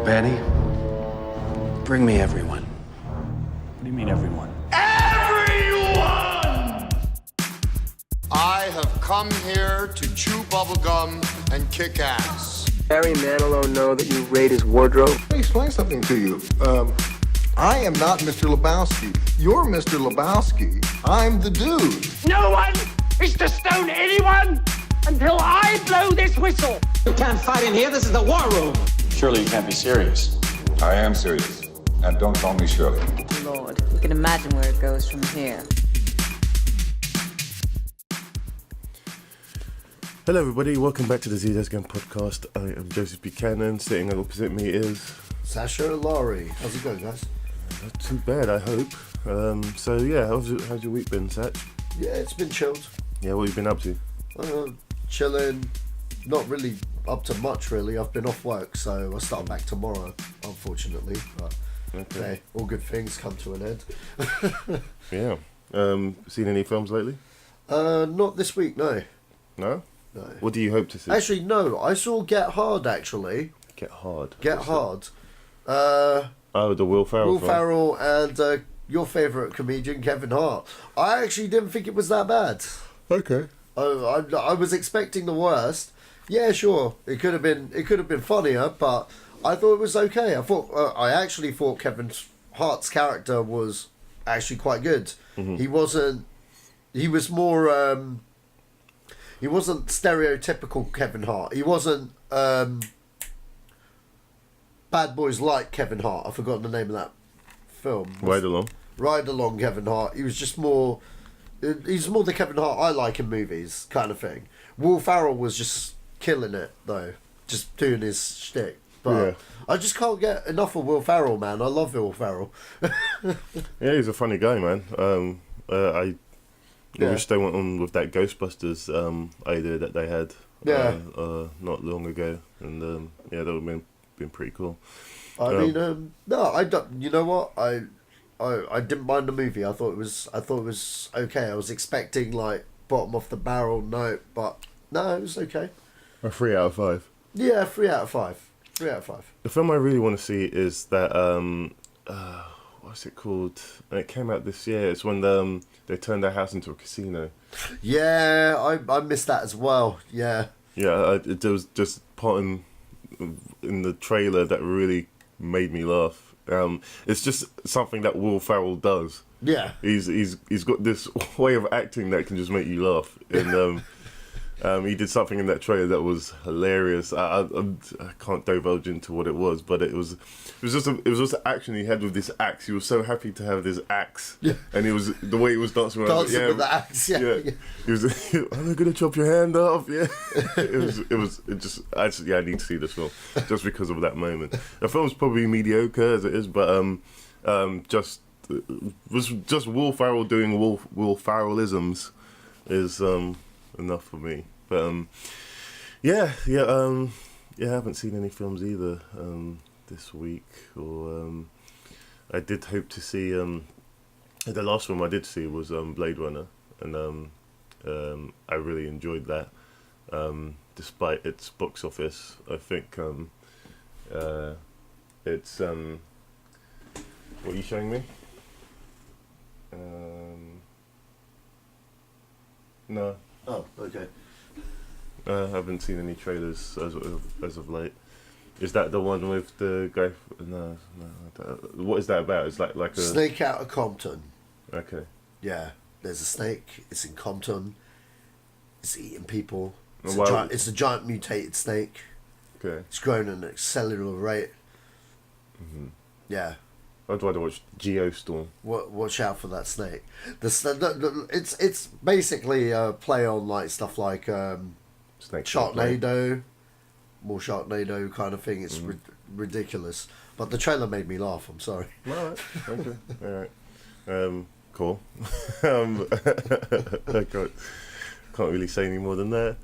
Vanny, bring me everyone. What do you mean, everyone? Everyone! I have come here to chew bubblegum and kick ass. Barry Manilow know that you raid his wardrobe? Let me explain something to you. I am not Mr. Lebowski. You're Mr. Lebowski. I'm the dude. No one is to stone anyone until I blow this whistle. You can't fight in here. This is the war room. Surely you can't be serious. I am serious. And don't call me Shirley. Lord, you can imagine where it goes from here. Hello everybody, welcome back to the Zedos Game podcast. I am Joseph Buchanan. Sitting opposite me is Sacha Allari. How's it going, guys? Not too bad, I hope. So yeah, how's your week been, Sach? Yeah, it's been chilled. Yeah, what have you been up to? Chilling. Not really up to much, really. I've been off work, so I'll start back tomorrow, unfortunately. But okay, all good things come to an end. Yeah. Seen any films lately? Not this week, no. No? No. What do you hope to see? Actually, no. I saw Get Hard, actually. Get Hard? Get Hard. Oh, the Will Ferrell Will film. Ferrell and your favourite comedian, Kevin Hart. I actually didn't think it was that bad. Okay. I was expecting the worst. Yeah, sure. It could have been funnier, but I thought it was okay. I actually thought Kevin Hart's character was actually quite good. Mm-hmm. He wasn't stereotypical Kevin Hart. He wasn't Bad Boys Like Kevin Hart. I've forgotten the name of that film. Ride Along Kevin Hart. He was just more. He's more the Kevin Hart I like in movies, kind of thing. Will Ferrell was just killing it though, just doing his shtick. But yeah. I just can't get enough of Will Ferrell, man. I love Will Ferrell. Yeah, he's a funny guy, man. I wish they went on with that Ghostbusters idea that they had not long ago, and that would have been pretty cool. I mean, no, I don't. You know what? I didn't mind the movie. I thought it was okay. I was expecting like bottom off the barrel note, but no, it was okay. A 3 out of 5. Yeah, 3 out of 5. 3 out of 5. The film I really want to see is that what's it called? And it came out this year. It's when they turned their house into a casino. Yeah, I missed that as well. Yeah. Yeah, there was just part in the trailer that really made me laugh. It's just something that Will Ferrell does. Yeah. He's got this way of acting that can just make you laugh. And he did something in that trailer that was hilarious. I can't divulge into what it was, but it was just an action he had with this axe. He was so happy to have this axe, and it was the way he was dancing around. Dancing with the axe, yeah. He was. Are they gonna chop your hand off? Yeah. I need to see this film just because of that moment. The film's probably mediocre as it is, but just Will Ferrell doing Will Ferrellisms is enough for me. But I haven't seen any films either this week. Or I did hope to see. The last film I did see was Blade Runner, and I really enjoyed that. Despite its box office, I think it's. What are you showing me? No. Oh, okay. I haven't seen any trailers as of late. Is that the one with the guy? No. What is that about? It's like a snake out of Compton. Okay. Yeah, there's a snake. It's in Compton. It's eating people. It's a giant mutated snake. Okay. It's growing at an accelerated rate. Mm-hmm. Yeah. I'd rather watch Geostorm. Watch out for that snake. It's basically a play on like stuff like Sharknado, more Sharknado kind of thing. It's ridiculous, but the trailer made me laugh. I'm sorry. All right. Okay. All right. Cool. I can't really say any more than that.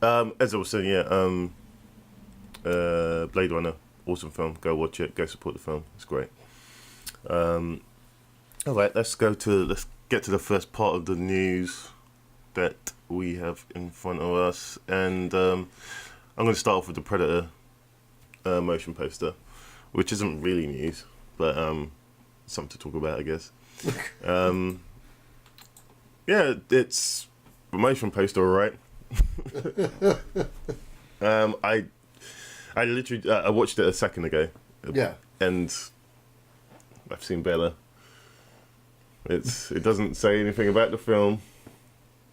As I was saying, Blade Runner. Awesome film. Go watch it. Go support the film. It's great. All right, let's get to the first part of the news that we have in front of us, and I'm going to start off with the Predator motion poster, which isn't really news, but something to talk about, I guess. Yeah, it's a motion poster, all right. I literally I watched it a second ago. Yeah. And I've seen better. It doesn't say anything about the film.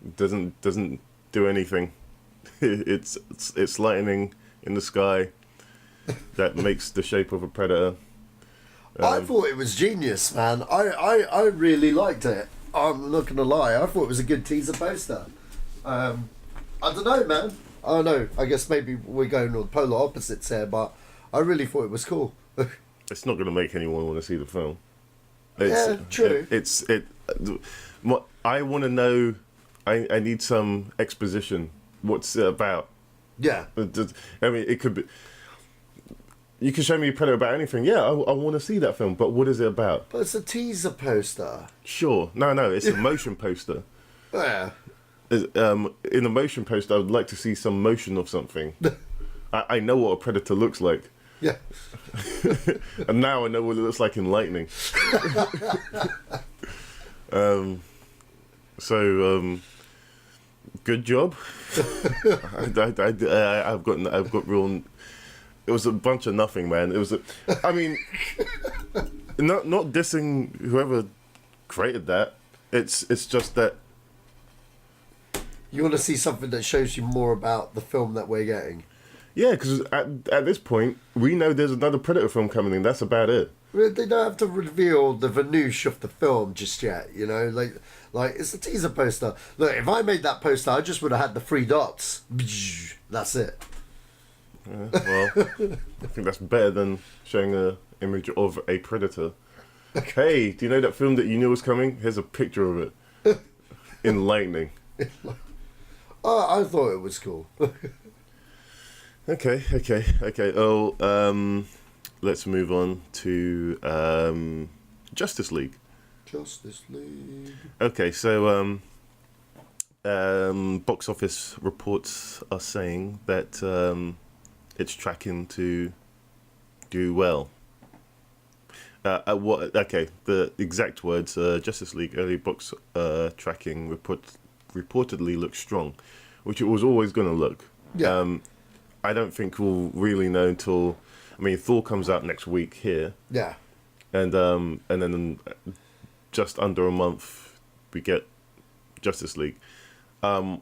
It doesn't do anything. It's lightning in the sky that makes the shape of a predator. I thought it was genius, man. I really liked it. I'm not gonna lie. I thought it was a good teaser poster. I don't know, man. I don't know. I guess maybe we're going on polar opposites here, but I really thought it was cool. It's not going to make anyone want to see the film. Yeah, true. What I want to know. I need some exposition. What's it about? Yeah. I mean, it could be. You can show me a Predator about anything. Yeah, I want to see that film. But what is it about? But it's a teaser poster. Sure. No. It's a motion poster. Yeah. In the motion poster, I would like to see some motion of something. I know what a predator looks like. Yeah. And now I know what it looks like in lightning. Good job. I've got real. It was a bunch of nothing, man. It was. I mean, not dissing whoever created that. It's just that. You want to see something that shows you more about the film that we're getting. Yeah, because at this point, we know there's another Predator film coming in. That's about it. They don't have to reveal the Vanush of the film just yet, you know? Like it's a teaser poster. Look, if I made that poster, I just would have had the 3 dots. That's it. Yeah, well, I think that's better than showing an image of a Predator. Hey, do you know that film that you knew was coming? Here's a picture of it. In lightning. I thought it was cool. Okay. Oh, let's move on to Justice League. Justice League. Okay, so box office reports are saying that it's tracking to do well. Okay, the exact words: Justice League early box tracking reportedly looks strong, which it was always going to look. Yeah. I don't think we'll really know until, I mean, Thor comes out next week here. Yeah. And then just under a month we get Justice League. At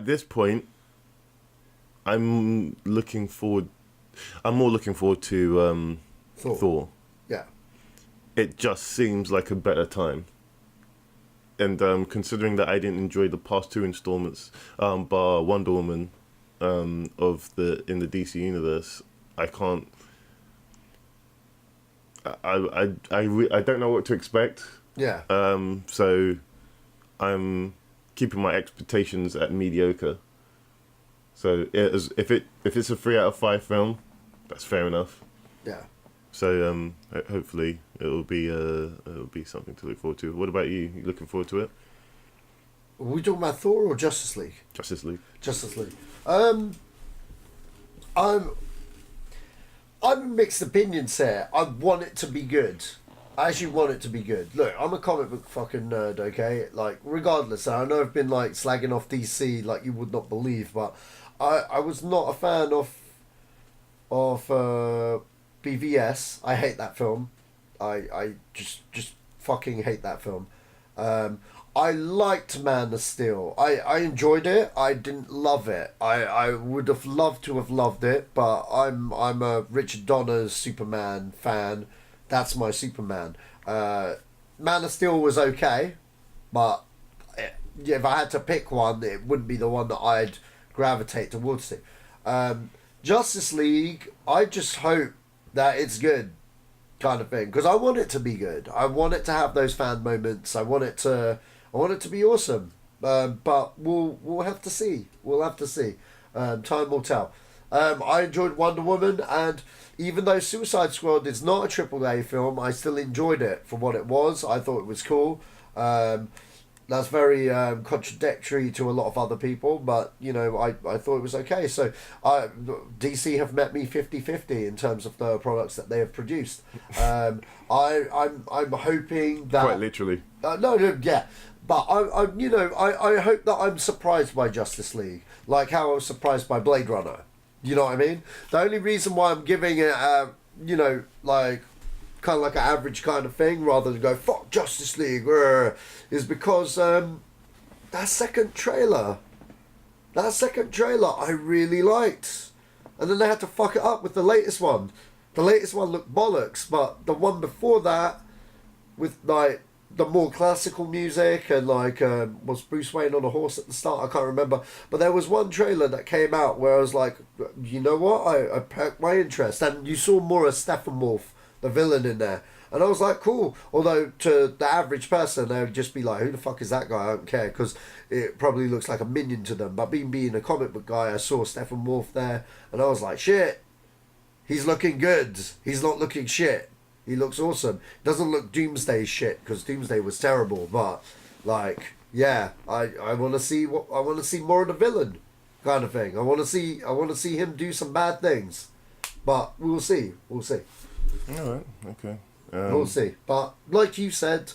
this point, I'm more looking forward to Thor. Yeah. It just seems like a better time. And considering that I didn't enjoy the past 2 installments, bar Wonder Woman, in the DC universe, I can't. I don't know what to expect. Yeah. So I'm keeping my expectations at mediocre. So if it's a 3 out of 5 film, that's fair enough. Yeah. So hopefully it'll be something to look forward to. What about you? You looking forward to it? Are we talking about Thor or Justice League? Justice League. Justice League. I'm mixed opinions here. I want it to be good. I actually want it to be good. Look, I'm a comic book fucking nerd, okay? Like, regardless, I know I've been, like, slagging off DC like you would not believe, but I was not a fan of BVS. I hate that film. I just fucking hate that film. I liked Man of Steel. I enjoyed it. I didn't love it. I would have loved to have loved it, but I'm a Richard Donner's Superman fan. That's my Superman. Man of Steel was okay, but if I had to pick one, it wouldn't be the one that I'd gravitate towards it. Justice League, I just hope that it's good, kind of thing, because I want it to be good. I want it to have those fan moments. I want it to be awesome. But we'll have to see. We'll have to see. Time will tell. I enjoyed Wonder Woman, and even though Suicide Squad is not a AAA film, I still enjoyed it for what it was. I thought it was cool. That's very contradictory to a lot of other people, but you know, I thought it was okay. So DC have met me 50-50 in terms of the products that they have produced. I'm hoping that quite literally. Yeah, but I hope that I'm surprised by Justice League, like how I was surprised by Blade Runner. You know what I mean? The only reason why I'm giving it, like kind of like an average kind of thing, rather than go fuck Justice League, is because that second trailer I really liked, and then they had to fuck it up with the latest one. The latest one looked bollocks, but the one before that, with like the more classical music and like was Bruce Wayne on a horse at the start? I can't remember, but there was one trailer that came out where I was like, you know what, I perked my interest, and you saw more of Steppenwolf, the villain, in there, and I was like, cool. Although to the average person they would just be like, who the fuck is that guy? I don't care, because it probably looks like a minion to them. But being a comic book guy, I saw Steppenwolf there and I was like, shit, he's looking good, he's not looking shit, he looks awesome. Doesn't look Doomsday shit, because Doomsday was terrible, but like, yeah, I want to see more of the villain kind of thing. I want to see him do some bad things, but we'll see. All right, okay. We'll see. But like you said,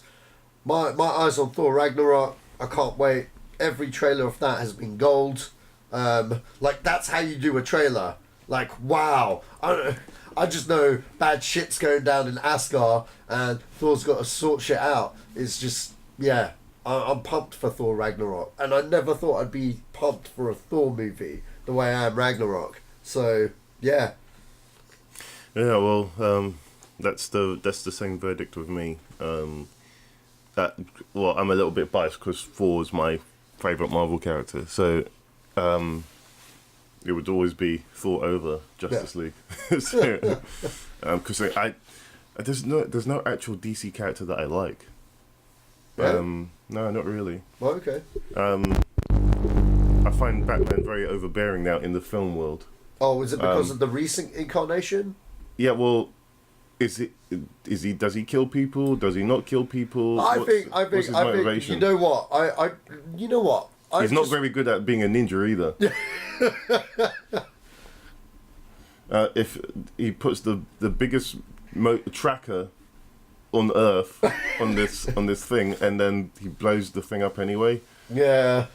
my eyes on Thor Ragnarok. I can't wait. Every trailer of that has been gold. Like, that's how you do a trailer. Like, wow. I just know bad shit's going down in Asgard and Thor's got to sort shit out. It's just, yeah, I'm pumped for Thor Ragnarok. And I never thought I'd be pumped for a Thor movie the way I am Ragnarok. So, yeah. Yeah, well, that's the same verdict with me. I'm a little bit biased because Thor is my favourite Marvel character. So, it would always be Thor over Justice League. Because there's no actual DC character that I like. Yeah. No, not really. Well, okay. I find Batman very overbearing now in the film world. Oh, is it because of the recent incarnation? Yeah, well, does he kill people? Does he not kill people? I think you know what? He's not very good at being a ninja either. If he puts the biggest tracker on Earth on this thing, and then he blows the thing up anyway. Yeah.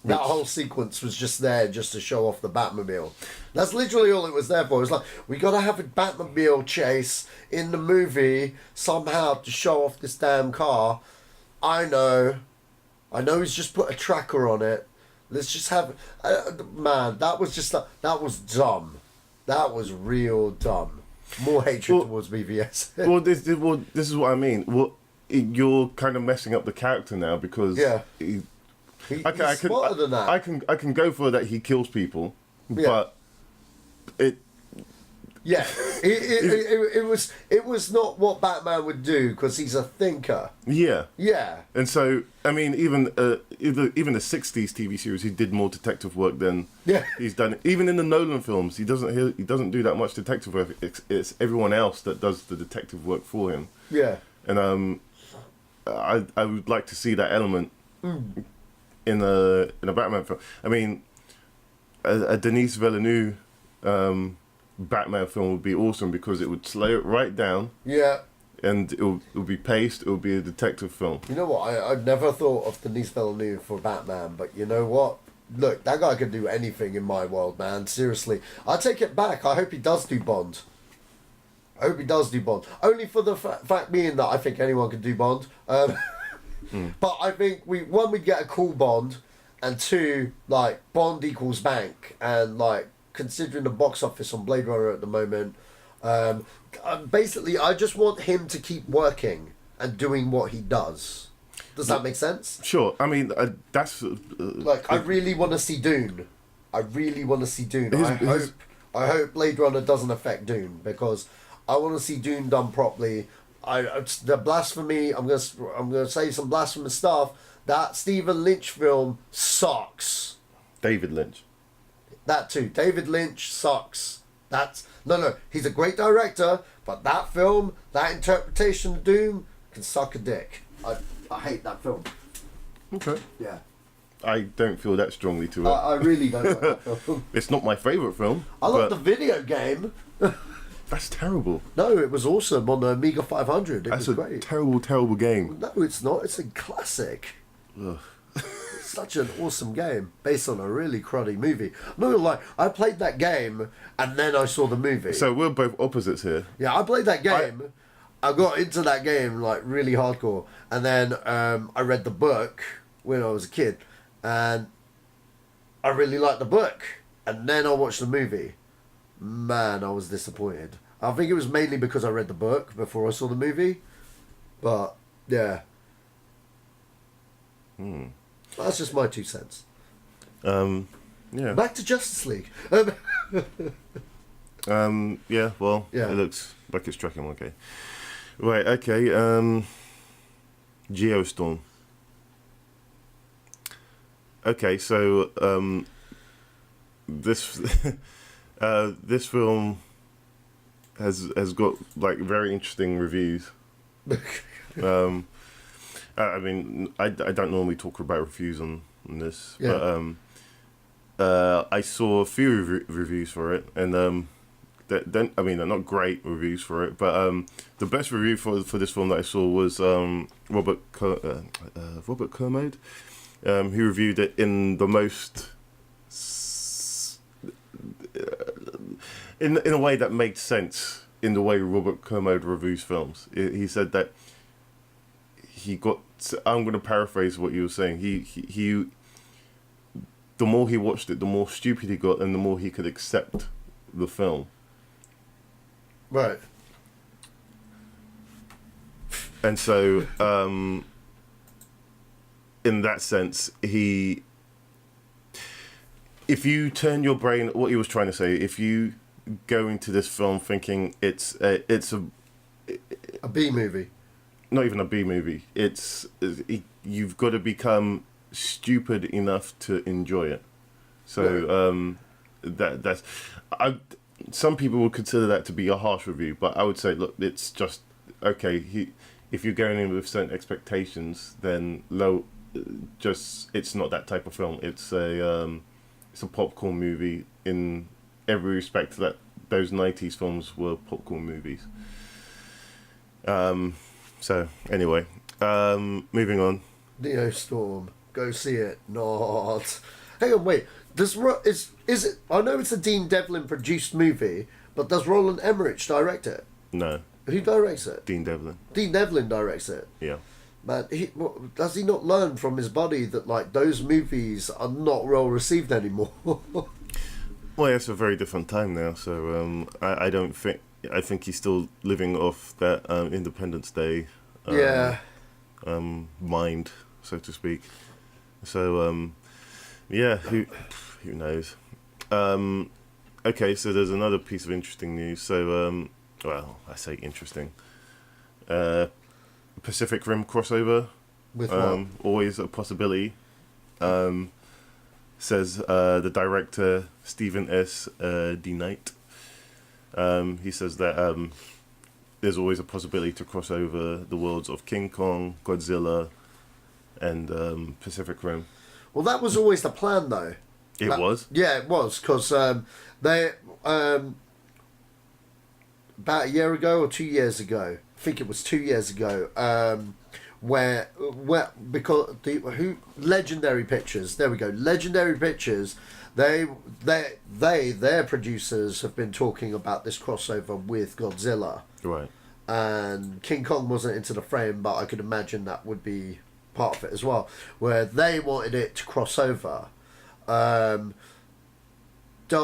That whole sequence was just there just to show off the Batmobile. That's literally all it was there for. It was like, we got to have a Batmobile chase in the movie somehow to show off this damn car. I know he's just put a tracker on it. Let's just have... man, that was dumb. That was real dumb. More hatred towards BVS. Well, this is what I mean. Well, you're kind of messing up the character now because... Yeah. He's smarter than that. I can go for that he kills people, but it... Yeah, it was not what Batman would do because he's a thinker. Yeah. Yeah. And so, I mean, even the 60s TV series, he did more detective work than he's done. Even in the Nolan films, he doesn't do that much detective work. It's everyone else that does the detective work for him. Yeah. And I would like to see that element in a Batman film. I mean, a Denis Villeneuve Batman film would be awesome because it would slow it right down. Yeah. And it would be paced. It would be a detective film. You know what? I've never thought of Denis Villeneuve for Batman, but you know what? Look, that guy can do anything in my world, man. Seriously. I take it back. I hope he does do Bond. Only for the fact being that I think anyone can do Bond. But I think we get a cool Bond, and two, like, Bond equals bank, and like, considering the box office on Blade Runner at the moment, basically I just want him to keep working and doing what he does. Does that make sense? Sure. I mean, that's... I really want to see Dune. I hope Blade Runner doesn't affect Dune, because I want to see Dune done properly. The blasphemy, I'm gonna say some blasphemous stuff. That Stephen Lynch film sucks. David Lynch. That too. David Lynch sucks. No, he's a great director, but that film, that interpretation of Doom, can suck a dick. I hate that film. Okay. Yeah. I don't feel that strongly to it. I really don't like that film. It's not my favourite film. I like the video game. That's terrible. No, it was awesome on the Amiga 500. That's was a great. terrible game. No, it's not. It's a classic. Ugh. It's such an awesome game based on a really cruddy movie. No, like I played that game and then I saw the movie. So we're both opposites here. Yeah, I played that game. I got into that game like really hardcore, and then I read the book when I was a kid, and I really liked the book. And then I watched the movie. Man, I was disappointed. I think it was mainly because I read the book before I saw the movie. But yeah. That's just my 2 cents. Yeah. Back to Justice League. Yeah, well, Yeah. it looks like it's tracking okay. Right, okay, Geostorm. Okay, so, this this film has got, like, very interesting reviews. I mean, I don't normally talk about reviews on this, Yeah. but I saw a few reviews for it, and I mean, they're not great reviews for it, but the best review for this film that I saw was Robert Kermode, who reviewed it in the most in a way that made sense in the way Robert Kermode reviews films. He said that he got. I'm going to paraphrase what you were saying. He the more he watched it, the more stupid he got, and the more he could accept the film. Right. And so, in that sense, if you turn your brain, what he was trying to say, if you go into this film thinking it's a B movie. Not even a B movie. You've got to become stupid enough to enjoy it. So that's some people would consider that to be a harsh review, but I would say, look, it's just okay. If you're going in with certain expectations, then it's not that type of film. It's a popcorn movie in every respect that those 90s films were popcorn movies. So anyway, moving on. Geostorm, go see it. Not. Hang on, wait. Is it? I know it's a Dean Devlin produced movie, but does Roland Emmerich direct it? No. Who directs it? Dean Devlin. Dean Devlin directs it. Yeah. Man, does he not learn from his buddy that like those movies are not well received anymore? Well, it's a very different time now, so I don't think. I think he's still living off that Independence Day mind, so to speak. So, yeah, who knows? Okay, so there's another piece of interesting news. So, well, I say interesting. Pacific Rim crossover. With what? Always a possibility. Says the director, Stephen S. D. Knight. He says that there's always a possibility to cross over the worlds of King Kong, Godzilla, and Pacific Rim. Well, that was always the plan, though. It was? Yeah, it was, because they about a year ago or 2 years ago, I think it was 2 years ago, where because Legendary Pictures, there we go, Legendary Pictures, their producers have been talking about this crossover with Godzilla. Right. And King Kong wasn't into the frame, but I could imagine that would be part of it as well, where they wanted it to cross over. Del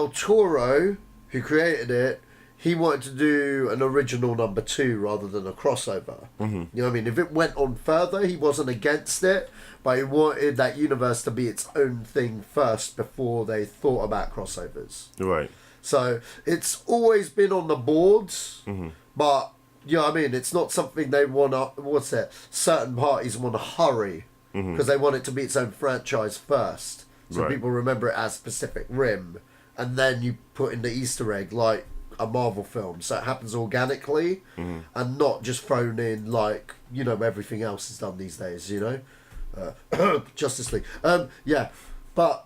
Toro, who created it, he wanted to do an original number 2 rather than a crossover. Mm-hmm. You know what I mean? If it went on further, he wasn't against it, but he wanted that universe to be its own thing first before they thought about crossovers. Right. So it's always been on the boards, but you know what I mean? It's not something they want to, certain parties want to hurry because they want it to be its own franchise first. So Right. people remember it as Pacific Rim, and then you put in the Easter egg like a Marvel film, so it happens organically and not just thrown in like, you know, everything else is done these days, you know? Justice League. Yeah, but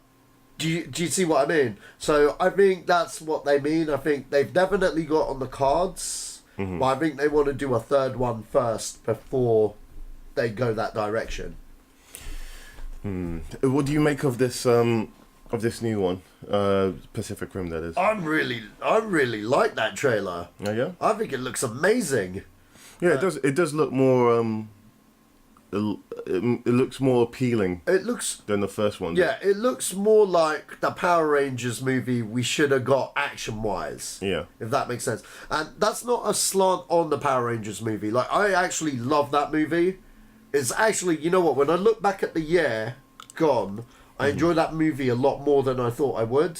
do you see what I mean? So I think that's what they mean. I think they've definitely got on the cards, but I think they want to do a third one first before they go that direction. What do you make of this new one, Pacific Rim? That is. I really like that trailer. Oh yeah. I think it looks amazing. Yeah, it does. It does look more. It looks more appealing. It looks than the first one. Yeah, it looks more like the Power Rangers movie we should have got action-wise. Yeah. If that makes sense. And that's not a slant on the Power Rangers movie. Like, I actually love that movie. It's actually, you know what, when I look back at the year gone, I enjoy that movie a lot more than I thought I would.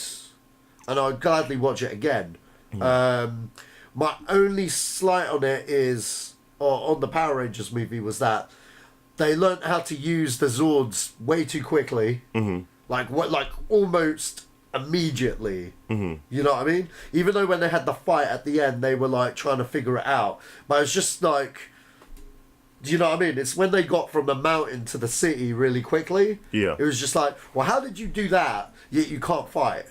And I'd gladly watch it again. My only slight on it is, or on the Power Rangers movie, was that they learned how to use the Zords way too quickly. Like almost immediately. You know what I mean? Even though when they had the fight at the end, they were like trying to figure it out. But it's just like, do you know what I mean? It's when they got from the mountain to the city really quickly. Yeah. It was just like, well, how did you do that? Yet you can't fight.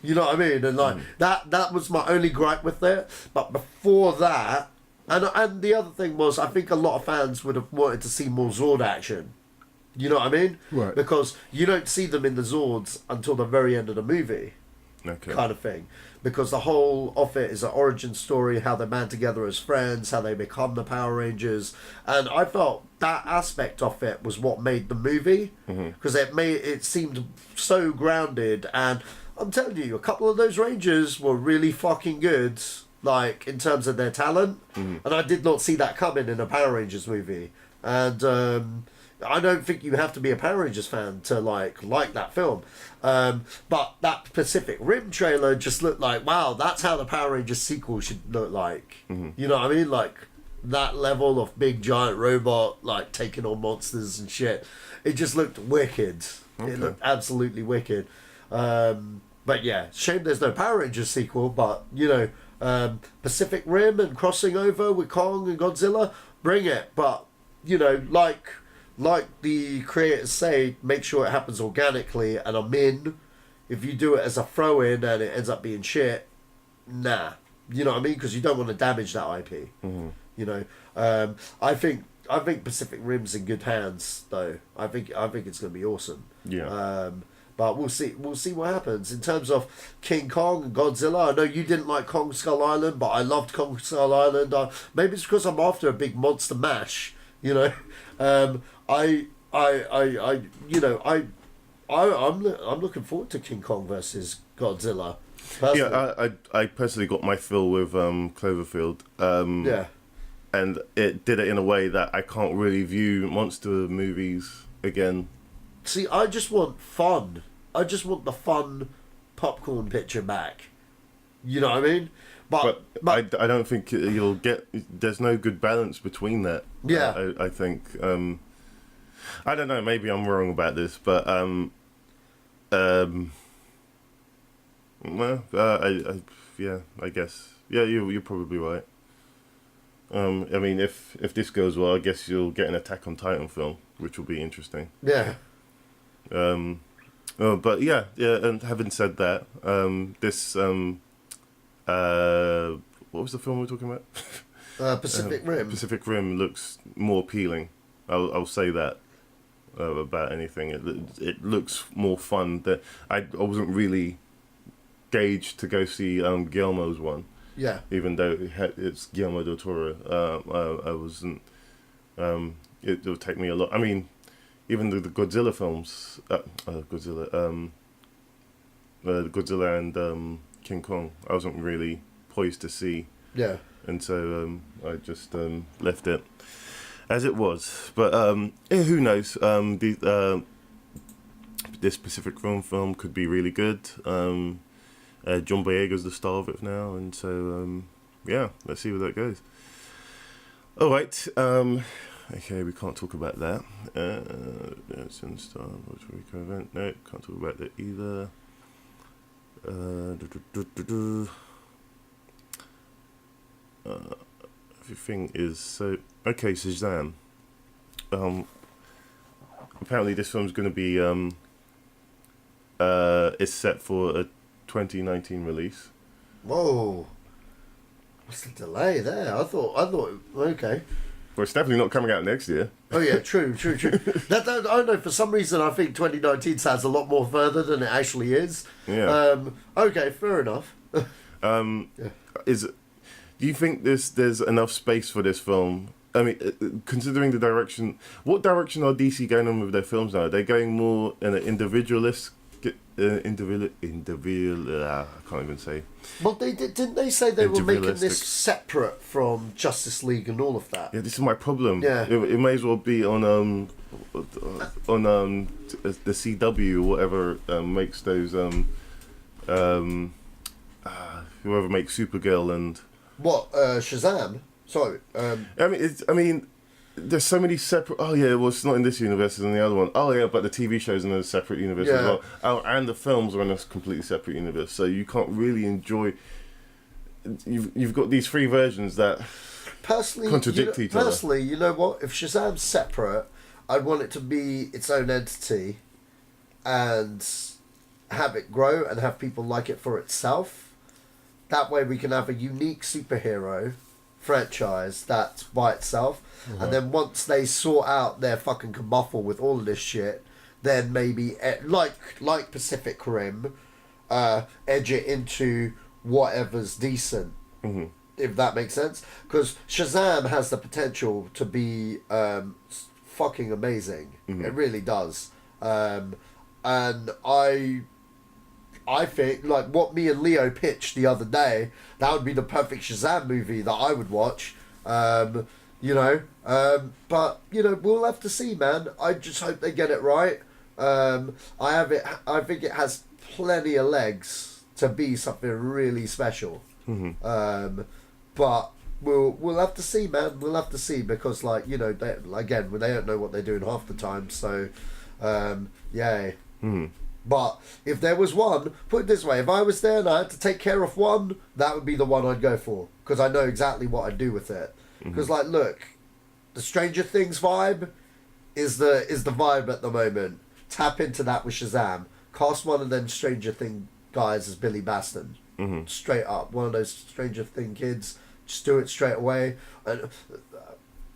You know what I mean? And like that was my only gripe with it. But before that, and the other thing was, I think a lot of fans would have wanted to see more Zord action. You know what I mean? Right. Because you don't see them in the Zords until the very end of the movie. Okay. Kind of thing. Because the whole of it is an origin story, how they band together as friends, how they become the Power Rangers. And I felt that aspect of it was what made the movie. Because it seemed so grounded. And I'm telling you, a couple of those Rangers were really fucking good. Like, in terms of their talent. And I did not see that coming in a Power Rangers movie. And I don't think you have to be a Power Rangers fan to like that film. But that Pacific Rim trailer just looked like, wow, that's how the Power Rangers sequel should look like. You know what I mean? Like, that level of big giant robot, like, taking on monsters and shit. It just looked wicked. Okay. It looked absolutely wicked. But yeah, shame there's no Power Rangers sequel, but, you know, Pacific Rim and crossing over with Kong and Godzilla, bring it. But, you know, like the creators say, make sure it happens organically, and I'm in. If you do it as a throw-in and it ends up being shit, nah. You know what I mean? Because you don't want to damage that IP. You know, I think Pacific Rim's in good hands, though. I think it's going to be awesome. Yeah. But we'll see what happens. In terms of King Kong and Godzilla, I know you didn't like Kong Skull Island, but I loved Kong Skull Island. Maybe it's because I'm after a big monster mash, you know. I'm looking forward to King Kong versus Godzilla. Personally. Yeah, I personally got my fill with Cloverfield. Yeah. And it did it in a way that I can't really view monster movies again. See, I just want fun. I just want the fun popcorn picture back. You know what I mean? But I don't think you'll get... There's no good balance between that. Yeah. I think... I don't know, maybe I'm wrong about this, but... yeah, I guess. Yeah, you're probably right. I mean, if this goes well, I guess you'll get an Attack on Titan film, which will be interesting. Yeah. But yeah, and having said that, this what was the film we were talking about? Pacific Rim. Pacific Rim looks more appealing. I'll say that about anything. It looks more fun. That I wasn't really gauged to go see Guillermo's one. Yeah. Even though it's Guillermo del Toro, I wasn't. It'll take me a lot. I mean, even the Godzilla films, Godzilla and King Kong, I wasn't really poised to see. Yeah. And so I just left it as it was. But who knows? This Pacific Rim film could be really good. John Boyega's the star of it now, and so yeah, let's see where that goes. All right. Okay, we can't talk about that. It's in Star Wars Rico event. No, can't talk about that either. everything is so okay. Shazam. Apparently, this film's going to be is set for a 2019 release. Whoa, what's the delay there? I thought okay. Well, it's definitely not coming out next year. Oh yeah, true. I don't know. For some reason, I think 2019 sounds a lot more further than it actually is. Yeah. Okay, fair enough. Do you think there's enough space for this film? I mean, considering the direction, what direction are DC going on with their films now? Are they going more in an individualist, I can't even say. Well, didn't they say they were making this separate from Justice League and all of that? Yeah, this is my problem. Yeah. It may as well be on the CW or whatever makes those whoever makes Supergirl and what Shazam. Sorry. I mean, there's so many separate. Oh yeah, well it's not in this universe, it's in the other one. Oh yeah, but the TV show's in a separate universe as well. Oh, and the films are in a completely separate universe, so you can't really enjoy. You've got these three versions that contradict each other. Personally, you know what? If Shazam's separate, I'd want it to be its own entity, and have it grow and have people like it for itself. That way, we can have a unique superhero franchise that's by itself, and then once they sort out their fucking kerfuffle with all of this shit, then maybe like Pacific Rim, edge it into whatever's decent, if that makes sense. Because Shazam has the potential to be fucking amazing. It really does, and I think, like, what me and Leo pitched the other day, that would be the perfect Shazam movie that I would watch. But, we'll have to see, man. I just hope they get it right. I think it has plenty of legs to be something really special. But we'll have to see, man. We'll have to see, because, they don't know what they're doing half the time, so, yeah. But if there was one, put it this way, if I was there and I had to take care of one, that would be the one I'd go for. Because I know exactly what I'd do with it. Because, look, the Stranger Things vibe is the vibe at the moment. Tap into that with Shazam. Cast one of them Stranger Thing guys as Billy Baston. Straight up. One of those Stranger Thing kids. Just do it straight away. And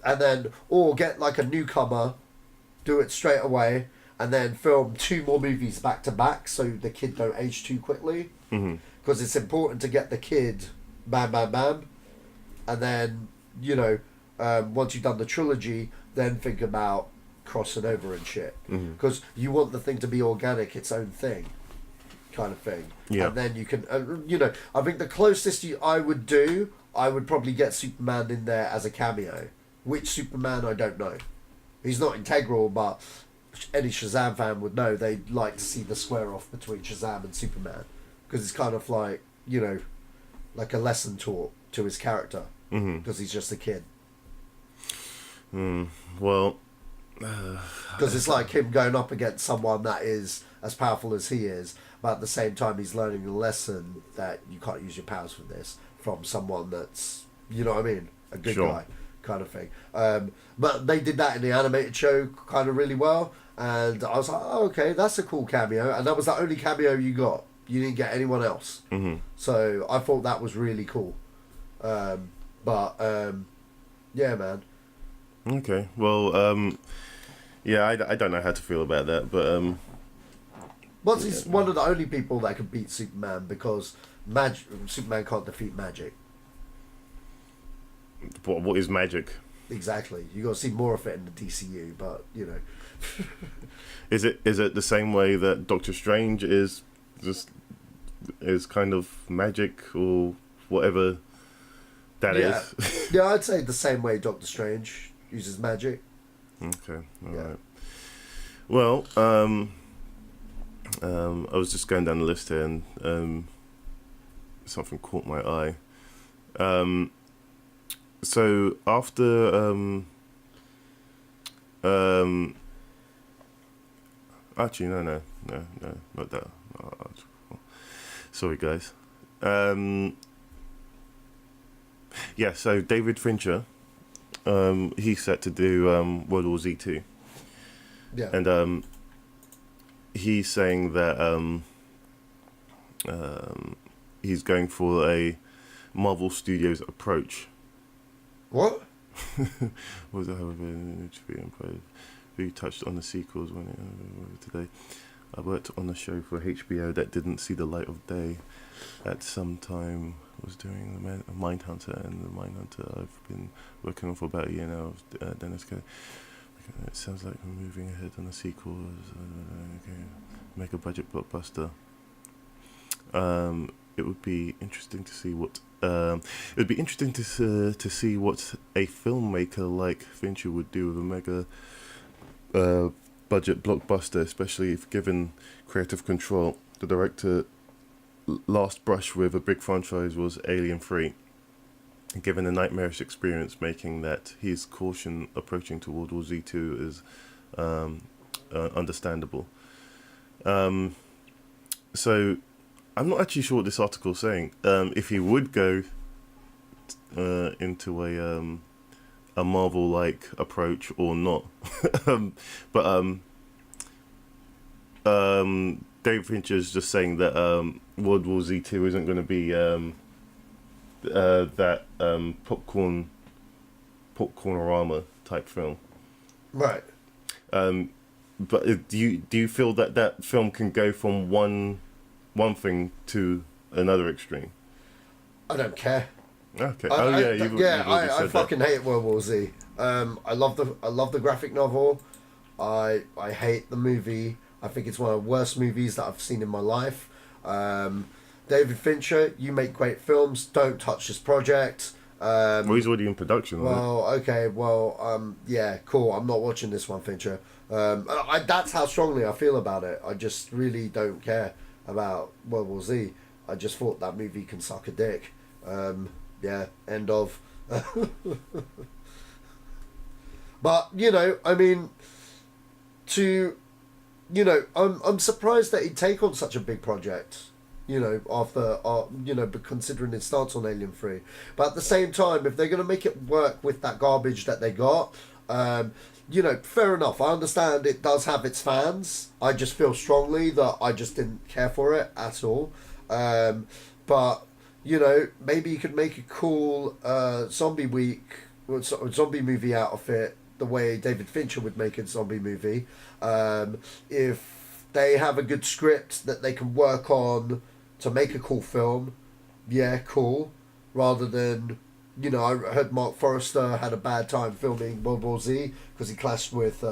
then, or get like a newcomer, do it straight away. And then film 2 more movies back to back, so the kid don't age too quickly. Because it's important to get the kid bam, bam, bam. And then, once you've done the trilogy, then think about crossing over and shit. Because you want the thing to be organic, its own thing, kind of thing. Yeah. And then you can, I think the closest I would probably get Superman in there as a cameo. Which Superman, I don't know. He's not integral, but any Shazam fan would know they'd like to see the square off between Shazam and Superman, because it's kind of like, like a lesson taught to his character, because he's just a kid. Well, because it's like him going up against someone that is as powerful as he is, but at the same time he's learning a lesson that you can't use your powers for this from someone that's, you know what I mean, a good guy kind of thing. But they did that in the animated show kind of really well, and I was like, oh, okay, that's a cool cameo, and that was the only cameo you got. You didn't get anyone else. So I thought that was really cool. Yeah, man. Okay, well, yeah, I don't know how to feel about that, but he's one of the only people that can beat Superman, because Superman can't defeat magic. What is magic? Exactly. You got to see more of it in the DCU, but Is it the same way that Doctor Strange is kind of magic, or whatever that is? Yeah, I'd say the same way Doctor Strange uses magic. Okay, all right. Well, I was just going down the list here, and something caught my eye. So after actually no, not that. Sorry, guys. Yeah, so David Fincher, he's set to do World War Z 2. Yeah. And he's saying that he's going for a Marvel Studios approach. What? Was it who touched on the sequels when today? I worked on a show for HBO that didn't see the light of day at some time. Was doing the Mindhunter, and the Mindhunter I've been working on for about a year now. Dennis K. It sounds like we're moving ahead on a sequel. Mega budget blockbuster. It would be interesting to see what. It would be interesting to see what a filmmaker like Fincher would do with a mega budget blockbuster, especially if given creative control. The director last brush with a big franchise was Alien 3. Given the nightmarish experience making that, his caution approaching to World War Z 2 is understandable. So I'm not actually sure what this article is saying. If he would go into a Marvel-like approach or not. But Dave Fincher is just saying that World War Z 2 isn't going to be that popcornorama type film. Right. But do you feel that film can go from one thing to another extreme? I don't care. Okay. I fucking hate World War Z. I love the graphic novel. I hate the movie. I think it's one of the worst movies that I've seen in my life. David Fincher, you make great films. Don't touch this project. Well, he's already in production. Well, okay. Well, yeah, cool. I'm not watching this one, Fincher. That's how strongly I feel about it. I just really don't care about World War Z. I just thought that movie can suck a dick. Yeah, end of. But, I mean, I'm surprised that he'd take on such a big project, after, but considering his stance on Alien 3. But at the same time, if they're going to make it work with that garbage that they got, fair enough. I understand it does have its fans. I just feel strongly that I just didn't care for it at all. But, maybe you could make a cool zombie movie out of it, the way David Fincher would make a zombie movie. If they have a good script that they can work on to make a cool film, yeah, cool. Rather than, I heard Mark Forrester had a bad time filming World War Z because he clashed with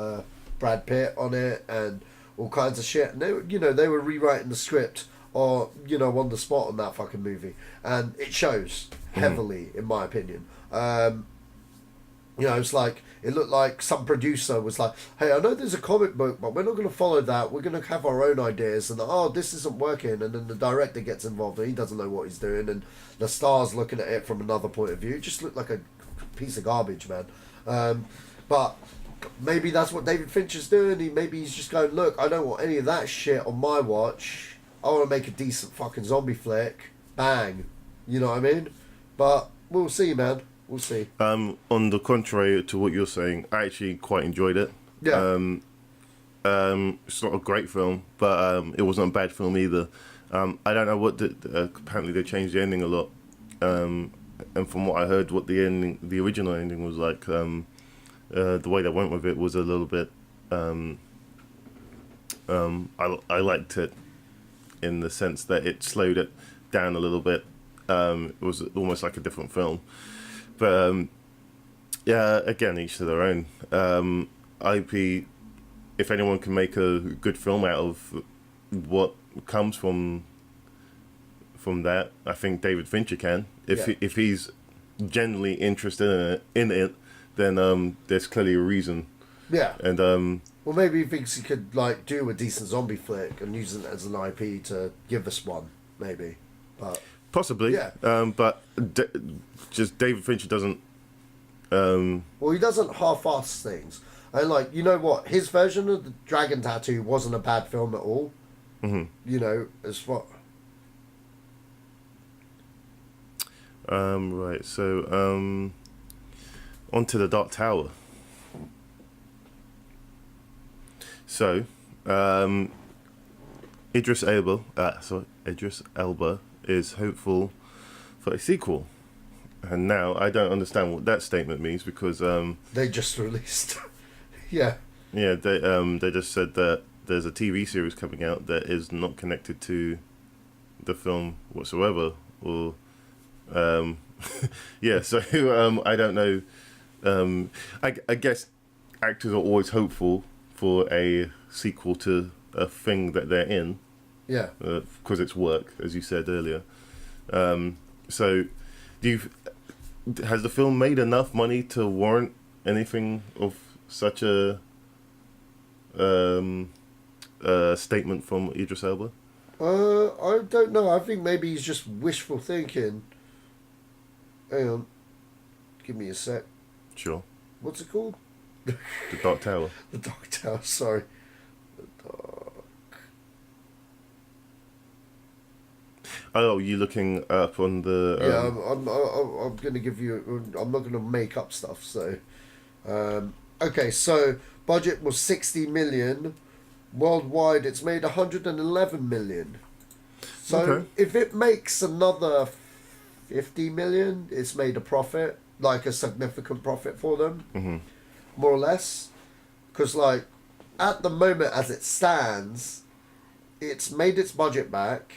Brad Pitt on it and all kinds of shit. And they were rewriting the script or on the spot on that fucking movie, and it shows heavily, in my opinion. It's like, it looked like some producer was like, hey, I know there's a comic book, but we're not going to follow that. We're going to have our own ideas. And, this isn't working. And then the director gets involved and he doesn't know what he's doing. And the star's looking at it from another point of view. It just looked like a piece of garbage, man. But maybe that's what David Fincher's doing. Maybe he's just going, look, I don't want any of that shit on my watch. I want to make a decent fucking zombie flick. Bang. You know what I mean? But we'll see, man. We'll see. On the contrary to what you're saying, I actually quite enjoyed it. Yeah. It's not a great film, but it wasn't a bad film either. I don't know what apparently they changed the ending a lot. And from what I heard, what the original ending was like, the way they went with it was a little bit. I liked it in the sense that it slowed it down a little bit. It was almost like a different film. But yeah, again, each to their own. If anyone can make a good film out of what comes from that, I think David Fincher can. If he's genuinely interested in it, then there's clearly a reason. Yeah. And well, maybe he thinks he could do a decent zombie flick and use it as an IP to give us one, maybe. But possibly, yeah. But just David Fincher doesn't. Well, he doesn't half-ass things. And what, his version of the Dragon Tattoo wasn't a bad film at all. Mm-hmm. As far. Right. So, onto the Dark Tower. So, Idris Elba is hopeful for a sequel, and now I don't understand what that statement means because they just released. Yeah. Yeah, they just said that there's a TV series coming out that is not connected to the film whatsoever, or yeah. So I don't know. I guess actors are always hopeful for a sequel to a thing that they're in. Yeah. Because it's work, as you said earlier. So, has the film made enough money to warrant anything of such a statement from Idris Elba? I don't know. I think maybe he's just wishful thinking. Hang on. Give me a sec. Sure. What's it called? The Dark Tower. The Dark Tower, sorry. The Dark... Oh, you looking up on the... Yeah, I'm going to give you... I'm not going to make up stuff, so... okay, so budget was 60 million. Worldwide, it's made 111 million. So okay. If it makes another 50 million, it's made a profit, like a significant profit for them, more or less. Because, like, at the moment, as it stands, it's made its budget back.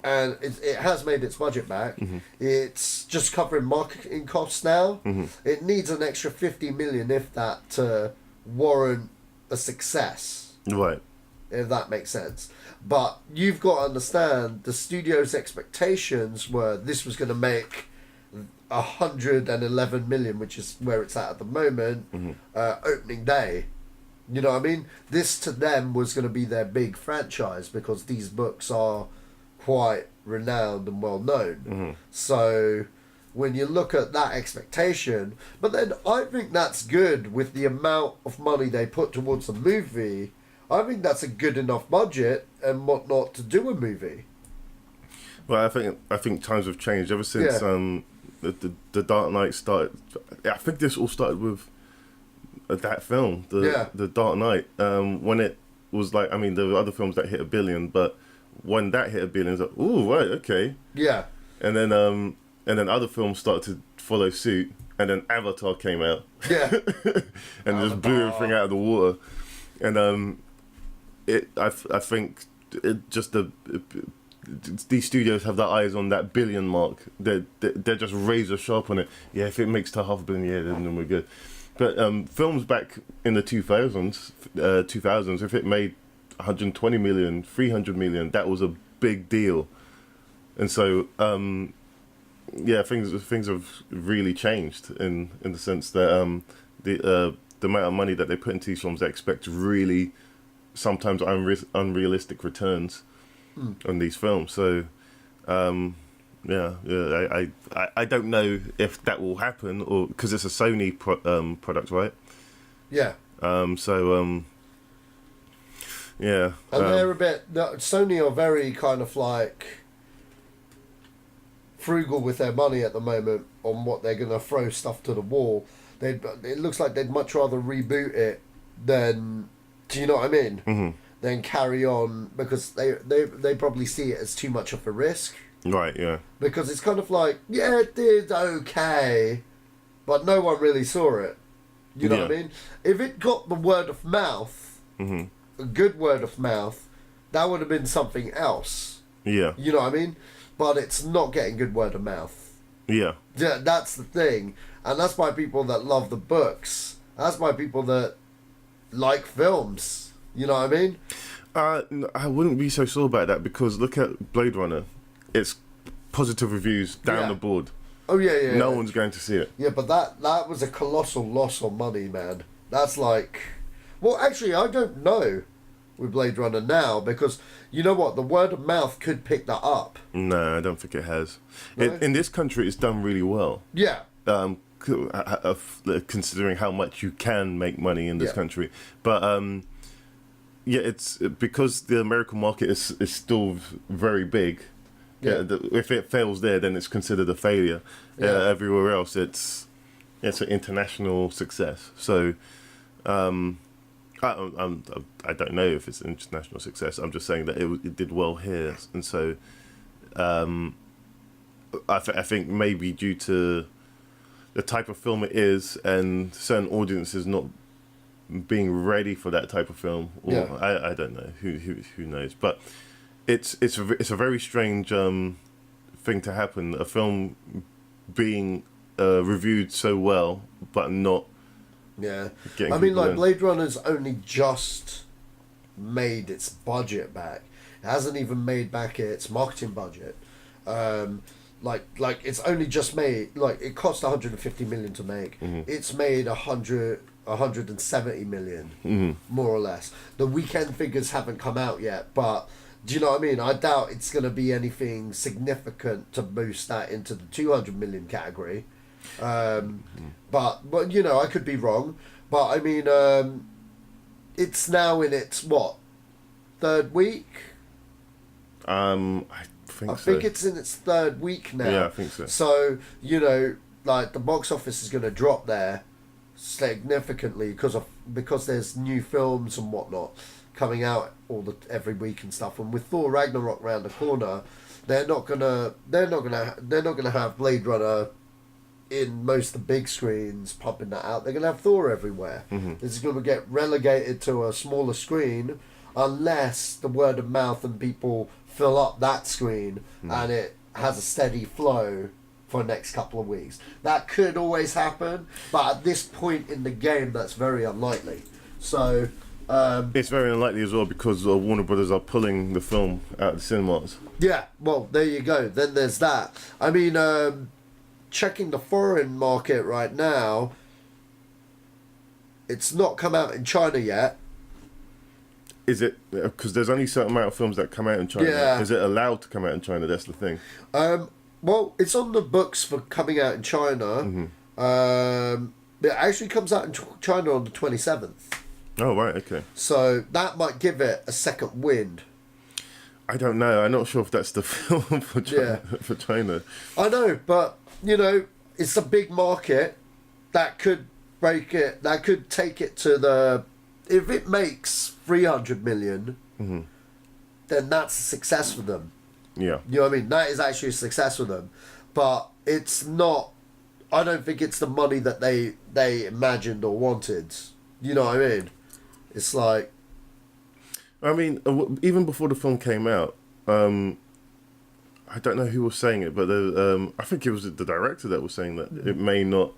And it has made its budget back. It's just covering marketing costs now. It needs an extra 50 million, if that, to warrant a success. Right. If that makes sense. But you've got to understand, the studio's expectations were this was going to make 111 million, which is where it's at the moment, opening day. You know what I mean? This to them was going to be their big franchise because these books are quite renowned and well known. So when you look at that expectation, but then I think that's good with the amount of money they put towards the movie. I think that's a good enough budget and whatnot to do a movie. Well, I think times have changed ever since the Dark Knight started. I think this all started with that film, the Dark Knight. When it was like, I mean, there were other films that hit $1 billion, but when that hit $1 billion, it's like, ooh, right, okay. Yeah. And then other films started to follow suit, and then Avatar came out. Yeah. And just blew everything out of the water. And I think it just these studios have their eyes on that billion mark. They're just razor sharp on it. Yeah, if it makes to $500 million, yeah, then we're good. But films back in the 2000s, if it made 120 million, 300 million, that was a big deal. And so yeah, things have really changed in the sense that the amount of money that they put into these films, they expect really sometimes unrealistic returns on these films. So I don't know if that will happen, or because it's a Sony product, right? Yeah. Yeah. And they're a bit... Sony are very kind of like frugal with their money at the moment on what they're going to throw stuff to the wall. It looks like they'd much rather reboot it than... Do you know what I mean? Than carry on, because they probably see it as too much of a risk. Right, yeah. Because it's kind of like, yeah, it did okay, but no one really saw it. You know what I mean? If it got the word of mouth... a good word of mouth, that would have been something else. Yeah. You know what I mean? But it's not getting good word of mouth. Yeah. Yeah, that's the thing. And that's by people that love the books. That's by people that like films. You know what I mean? I wouldn't be so sure about that, because look at Blade Runner. It's positive reviews down the board. Oh, yeah. No one's going to see it. Yeah, but that was a colossal loss on money, man. That's like... Well, actually, I don't know with Blade Runner now, because you know what? The word of mouth could pick that up. No, I don't think it has. No? In this country, it's done really well. Yeah. Considering how much you can make money in this country. But, yeah, it's because the American market is still very big. If it fails there, then it's considered a failure. Everywhere else, it's an international success. So, I don't know if it's an international success. I'm just saying that it did well here, and so I think maybe due to the type of film it is and certain audiences not being ready for that type of film, or I don't know, who knows, but it's a very strange thing to happen, a film being reviewed so well but not I mean, like, Blade Runner's only just made its budget back. It hasn't even made back its marketing budget. Like it's only just made, like, it cost 150 million to make. It's made 170 million, more or less. The weekend figures haven't come out yet, but do you know what I mean? I doubt it's going to be anything significant to boost that into the 200 million category. But you know, I could be wrong. But I mean, it's now in its third week. I think it's in its third week now. Yeah, I think so. So, you know, like, the box office is going to drop there significantly because there's new films and whatnot coming out every week and stuff. And with Thor Ragnarok round the corner, they're not gonna have Blade Runner in most of the big screens pumping that out. They're gonna have Thor everywhere. This is gonna get relegated to a smaller screen unless the word of mouth and people fill up that screen and it has a steady flow for the next couple of weeks. That could always happen, but at this point in the game, that's very unlikely. So it's very unlikely as well because Warner Brothers are pulling the film out of the cinemas. Yeah, well, there you go. Then there's that. I mean, checking the foreign market right now, it's not come out in China yet. Is it because there's only a certain amount of films that come out in China? Yeah. Is it allowed to come out in China? That's the thing. Well, it's on the books for coming out in China. It actually comes out in China on the 27th. Oh, right, okay. So that might give it a second wind. I don't know. I'm not sure if that's the film for China. For China. I know, but, you know, it's a big market. That could break it. That could take it to the... If it makes 300 million, then that's a success for them. Yeah. You know what I mean? That is actually a success for them. But it's not... I don't think it's the money that they imagined or wanted. You know what I mean? It's like... I mean, even before the film came out, I don't know who was saying it, but I think it was the director that was saying that it may not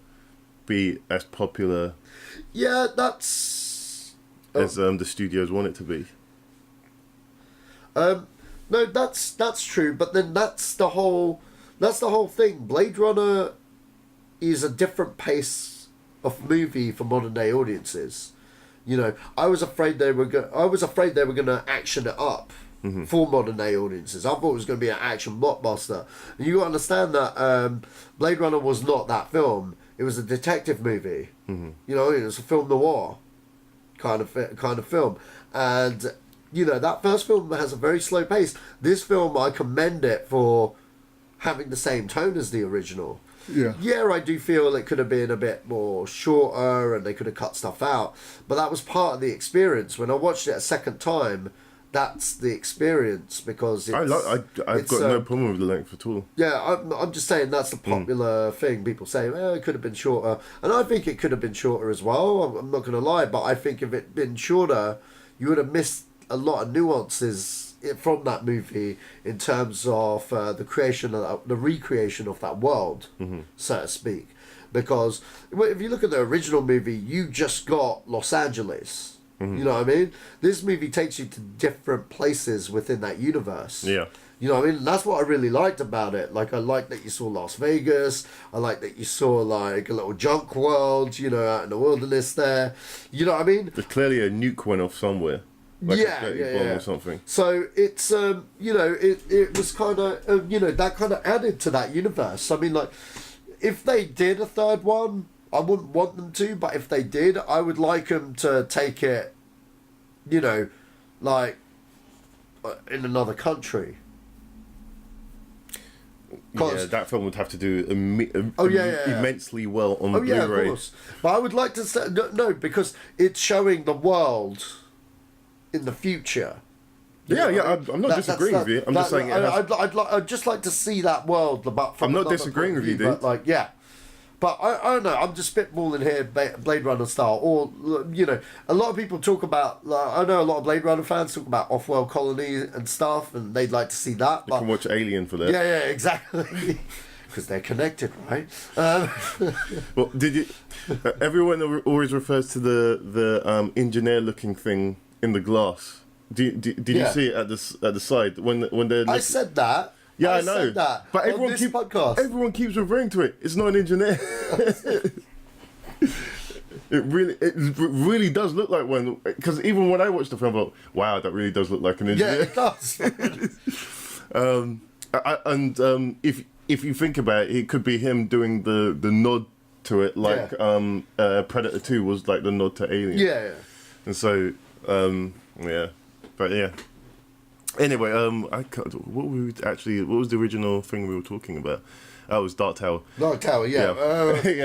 be as popular... Yeah, that's... as the studios want it to be. No, that's true, but then that's the whole thing. Blade Runner is a different pace of movie for modern day audiences. You know, I was afraid they were going to action it up for modern day audiences. I thought it was going to be an action blockbuster. And you got to understand that Blade Runner was not that film. It was a detective movie. You know, it was a film noir kind of film, and you know, that first film has a very slow pace. This film, I commend it for having the same tone as the original. Yeah, I do feel it could have been a bit more shorter and they could have cut stuff out, but that was part of the experience. When I watched it a second time, that's the experience, because I've got no problem with the length at all. Yeah, I'm just saying that's the popular thing. People say, well, it could have been shorter, and I think it could have been shorter as well. I'm not going to lie, but I think if it had been shorter, you would have missed a lot of nuances from that movie in terms of the recreation of that world, so to speak. Because if you look at the original movie, you just got Los Angeles. You know what I mean? This movie takes you to different places within that universe. Yeah. You know what I mean? That's what I really liked about it. Like, I liked that you saw Las Vegas. I liked that you saw, like, a little junk world, you know, out in the wilderness there. You know what I mean? There's clearly a nuke went off somewhere. Like a bomb or something. So it's, you know, it was kind of, you know, that kind of added to that universe. I mean, like, if they did a third one, I wouldn't want them to, but if they did, I would like them to take it, you know, like, in another country. Yeah, that film would have to do immensely well on Blu-ray. Yeah, of course. But I would like to say no, because it's showing the world in the future. I'm not disagreeing with you. I'm just saying I'd just like to see that world. I'm not disagreeing with you, dude. But But I don't know. I'm just spitballing here, Blade Runner style, or a lot of people talk about. I know a lot of Blade Runner fans talk about off-world colonies and stuff, and they'd like to see that. You can watch Alien for that. Yeah, exactly. Because they're connected, right? Well, did you? Everyone always refers to the engineer-looking thing in the glass. Did you see it at the side when they're? I said that. Yeah, I know. Said that but everyone keeps referring to it. It's not an engineer. It really does look like one. Because even when I watched the film, I thought, wow, that really does look like an engineer. Yeah, it does. If you think about it, it could be him doing the nod to it, like Predator 2 was like the nod to Alien. Yeah. And so, but yeah. Anyway, what was the original thing we were talking about? Oh, it was Dark Tower. Dark Tower, yeah.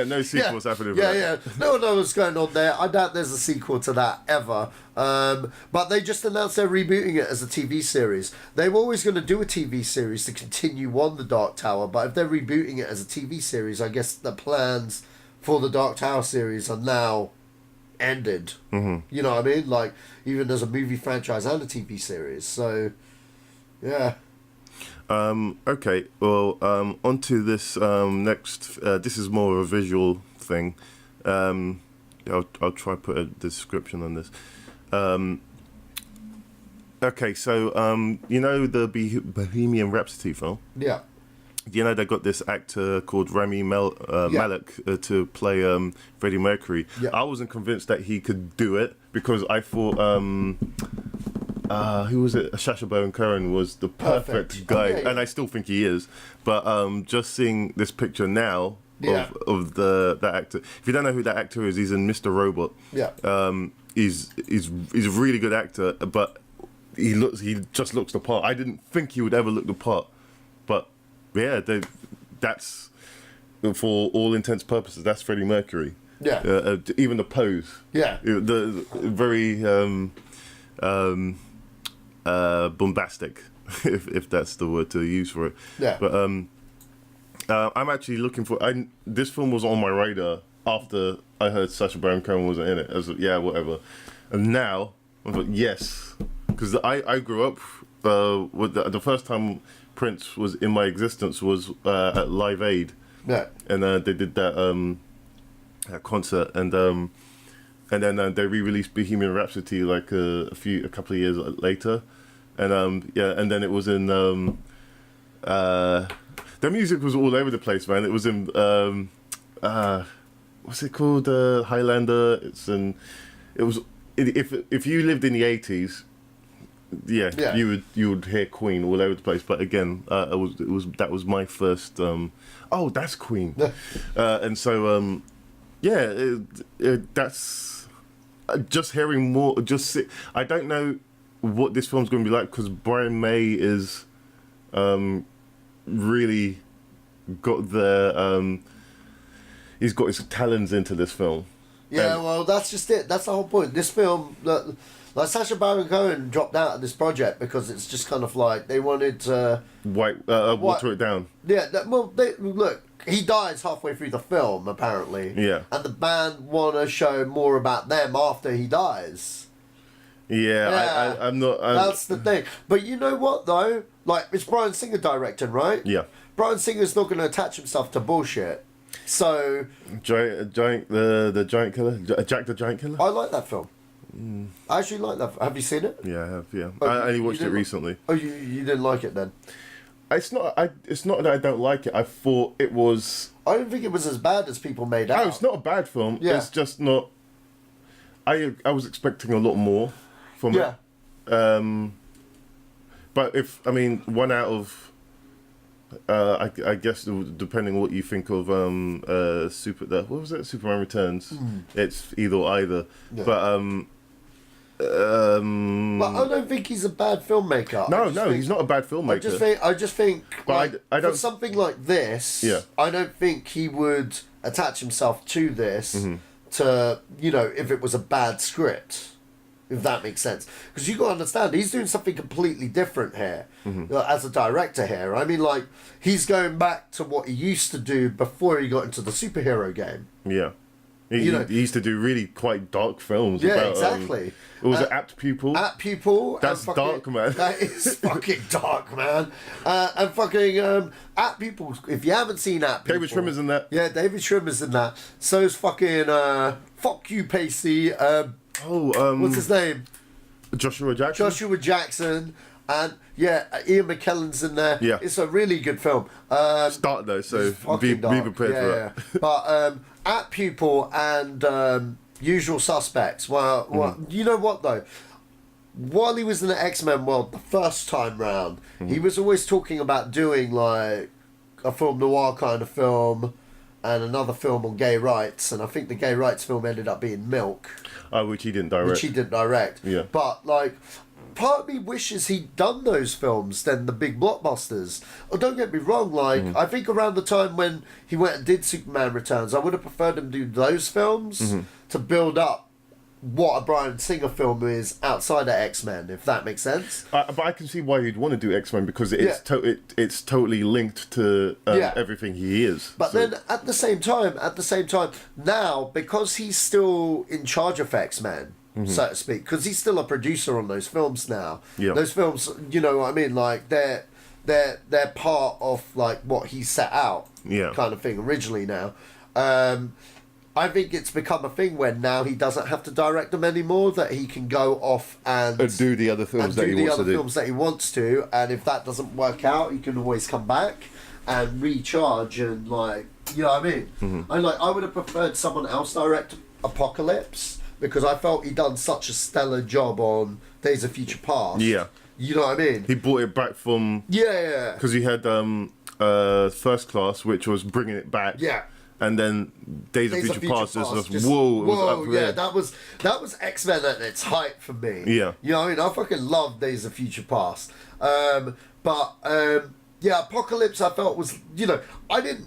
No sequels happening. Yeah. No one knows what's going on there. I doubt there's a sequel to that ever. But they just announced they're rebooting it as a TV series. They were always going to do a TV series to continue on the Dark Tower, but if they're rebooting it as a TV series, I guess the plans for the Dark Tower series are now ended. Mm-hmm. You know what I mean? Like, even as a movie franchise and a TV series. So, yeah. Okay, well, on to this next. This is more of a visual thing. I'll try to put a description on this. Okay, so you know the Bohemian Rhapsody film? Yeah. You know they got this actor called Rami Malek to play Freddie Mercury. Yeah. I wasn't convinced that he could do it because I thought who was it? Sacha Cohen was the perfect guy, and I still think he is. But just seeing this picture now of that actor. If you don't know who that actor is, he's in Mr. Robot. Yeah. He's a really good actor, but he just looks the part. I didn't think he would ever look the part, but yeah, that's for all intents and purposes, that's Freddie Mercury. Yeah. Even the pose. Yeah. The very bombastic, if that's the word to use for it. Yeah. But I'm actually looking for. This film was on my radar after I heard Sacha Baron Cohen wasn't in it. I was like, yeah, whatever. And now I'm like, yes, because I grew up with the first time Prince was in my existence was at Live Aid. Yeah. And they did that concert, and then they re-released Bohemian Rhapsody like a couple of years later, and and then it was in the music was all over the place, man. It was in what's it called, Highlander. If you lived in the 80s, you would hear Queen all over the place. But again, that was my first. Oh, that's Queen, and so that's just hearing more. I don't know what this film's going to be like because Brian May is really got he's got his talons into this film. Yeah, well, that's just it. That's the whole point. This film, like Sacha Baron Cohen dropped out of this project because it's just kind of like they wanted to water it down. Yeah, look, he dies halfway through the film apparently. Yeah, and the band want to show more about them after he dies. Yeah. I'm not. That's the thing. But you know what though? Like, it's Bryan Singer directing, right? Yeah. Bryan Singer's not going to attach himself to bullshit. So the Giant Killer, Jack the Giant Killer. I like that film. I actually like that. Have you seen it? Yeah, I have. Yeah, I only watched it recently. Oh, you didn't like it then? It's not that I don't like it. I thought it was. I don't think it was as bad as people made out. No, it's not a bad film. Yeah. It's just not. I was expecting a lot more from it. But one out of. I guess depending on what you think of what was it? Superman Returns. It's either or either. Yeah. But But I don't think he's a bad filmmaker. No, he's not a bad filmmaker. I just think But like, I don't, for something like this, Yeah. I don't think he would attach himself to this Mm-hmm. to, if it was a bad script. If that makes sense. Because you got to understand, he's doing something completely different here as a director here. I mean, like, he's going back to what he used to do before he got into the superhero game. Yeah. He used to do really quite dark films. Yeah, about, exactly. It was an Apt Pupil. Apt Pupil. That's dark, man. That is fucking dark, man. And fucking Apt Pupil. If you haven't seen Apt Pupil, David Schwimmer's in that. Yeah, David Schwimmer's in that. So is fucking fuck you, Pacey. What's his name? Joshua Jackson. Joshua Jackson. And yeah, Ian McKellen's in there. Yeah. It's a really good film. Start though, so be prepared for that. But Apt Pupil and Usual Suspects. Well, you know what though? While he was in the X-Men world the first time round, he was always talking about doing like a film noir kind of film and another film on gay rights. And I think the gay rights film ended up being Milk. Which he didn't direct. Yeah. But like, part of me wishes he'd done those films than the big blockbusters. Oh, don't get me wrong, like, I think around the time when he went and did Superman Returns, I would have preferred him to do those films to build up what a Bryan Singer film is outside of X-Men, if that makes sense. But I can see why you'd want to do X-Men because it's totally linked to everything he is. But then at the same time, now, because he's still in charge of X-Men, so to speak, because he's still a producer on those films now. Yeah. Those films, you know what I mean? Like, they're part of, like, what he set out kind of thing originally now. I think it's become a thing where now he doesn't have to direct them anymore, that he can go off and do the other films that he wants to, and if that doesn't work out, he can always come back and recharge and, like, you know what I mean? I would have preferred someone else direct Apocalypse because I felt he'd done such a stellar job on Days of Future Past. Yeah. You know what I mean? He brought it back from... Yeah. Because he had First Class, which was bringing it back. Yeah. And then Days of Future Past is just whoa, it was up yeah, there. that was X-Men at its height for me. Yeah. You know what I mean? I fucking love Days of Future Past. Yeah, Apocalypse I felt was, you know, I didn't...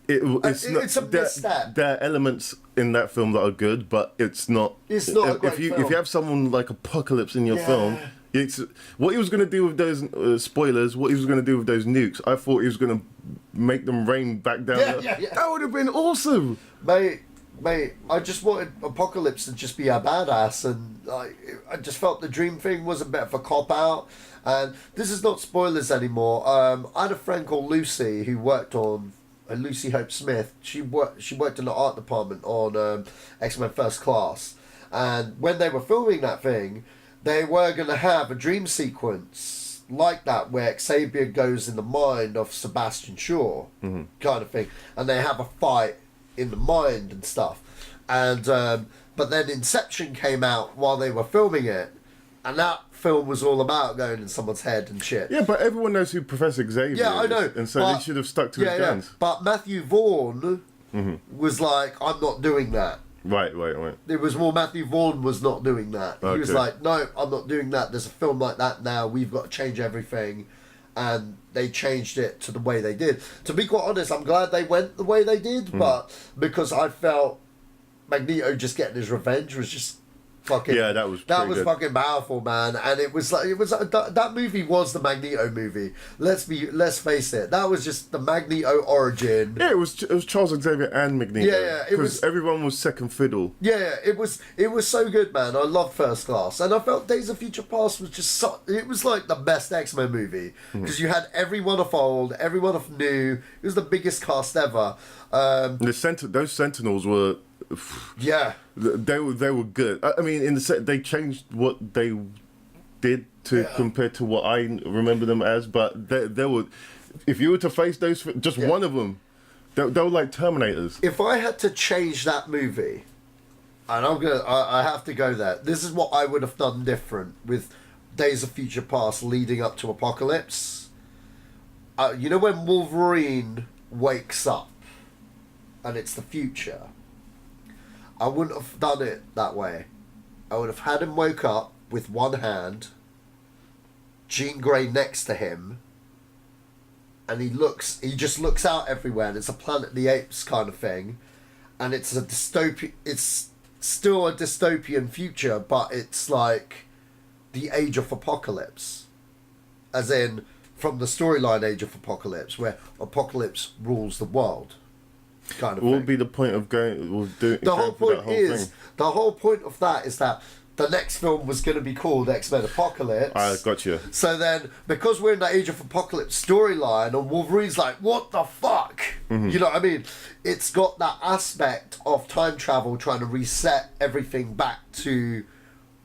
It's a misstep. There are elements in that film that are good, but it's not... It's not a great film. If you have someone like Apocalypse in your film... It's what he was going to do with those spoilers. What he was going to do with those nukes. I thought he was going to make them rain back down. Yeah. That would have been awesome, mate. I just wanted Apocalypse to just be a badass, and I just felt the Dream thing was a bit of a cop out. And this is not spoilers anymore. I had a friend called Lucy who worked on Lucy Hope Smith. She worked in the art department on X-Men First Class, and when they were filming that thing, they were going to have a dream sequence like that where Xavier goes in the mind of Sebastian Shaw, kind of thing, and they have a fight in the mind and stuff. And but then Inception came out while they were filming it, and that film was all about going in someone's head and shit. Yeah, but everyone knows who Professor Xavier is. Yeah, I know. And so they should have stuck to his guns. But Matthew Vaughn was like, I'm not doing that. Right. It was more Matthew Vaughn was not doing that. He was like, no, I'm not doing that. There's a film like that now. We've got to change everything. And they changed it to the way they did. To be quite honest, I'm glad they went the way they did, but because I felt Magneto just getting his revenge was just fucking... Yeah, that was good. Fucking powerful, man. And it was that movie was the Magneto movie. Let's face it. That was just the Magneto origin. Yeah, it was Charles Xavier and Magneto. Yeah, because everyone was second fiddle. Yeah, it was so good, man. I loved First Class, and I felt Days of Future Past was just it was like the best X-Men movie because you had everyone of old, everyone of new. It was the biggest cast ever. Those Sentinels were... Yeah, they were good. I mean, in the set, they changed what they did to compared to what I remember them as. But they were, if you were to face those, just one of them, they were like Terminators. If I had to change that movie, and I have to go there. This is what I would have done different with Days of Future Past leading up to Apocalypse. You know when Wolverine wakes up, and it's the future. I wouldn't have done it that way. I would have had him woke up with one hand, Jean Grey next to him, and he just looks out everywhere, and it's a Planet of the Apes kind of thing, and it's still a dystopian future, but it's like the Age of Apocalypse, as in from the storyline Age of Apocalypse, where Apocalypse rules the world, kind of What thing. would be the point of going? The whole point of that is that the next film was going to be called X-Men Apocalypse. I got you. So then, because we're in the Age of Apocalypse storyline, and Wolverine's like, what the fuck? Mm-hmm. You know what I mean? It's got that aspect of time travel trying to reset everything back to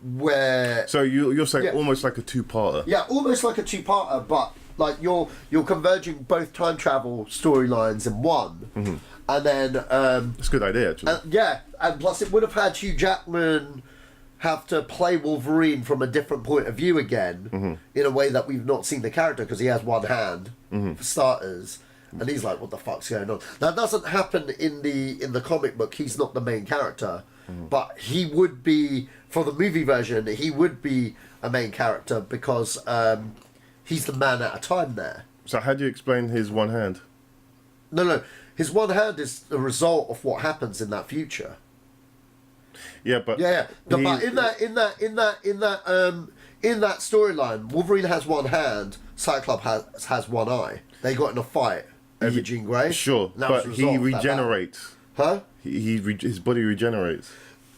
where... So you're saying almost like a two-parter? Yeah, almost like a two-parter, but like you're converging both time travel storylines in one. Mm-hmm. And then... It's a good idea, actually. Yeah, and plus it would have had Hugh Jackman have to play Wolverine from a different point of view again, in a way that we've not seen the character, because he has one hand, for starters, and he's like, what the fuck's going on? That doesn't happen in the comic book. He's not the main character, but he would be, for the movie version, he would be a main character, because he's the man at a time there. So how do you explain his one hand? No, his one hand is the result of what happens in that future. Yeah, but But in that storyline, Wolverine has one hand, Cyclops has one eye. They got in a fight over Jean Grey. Sure, but he regenerates. Huh? His body regenerates.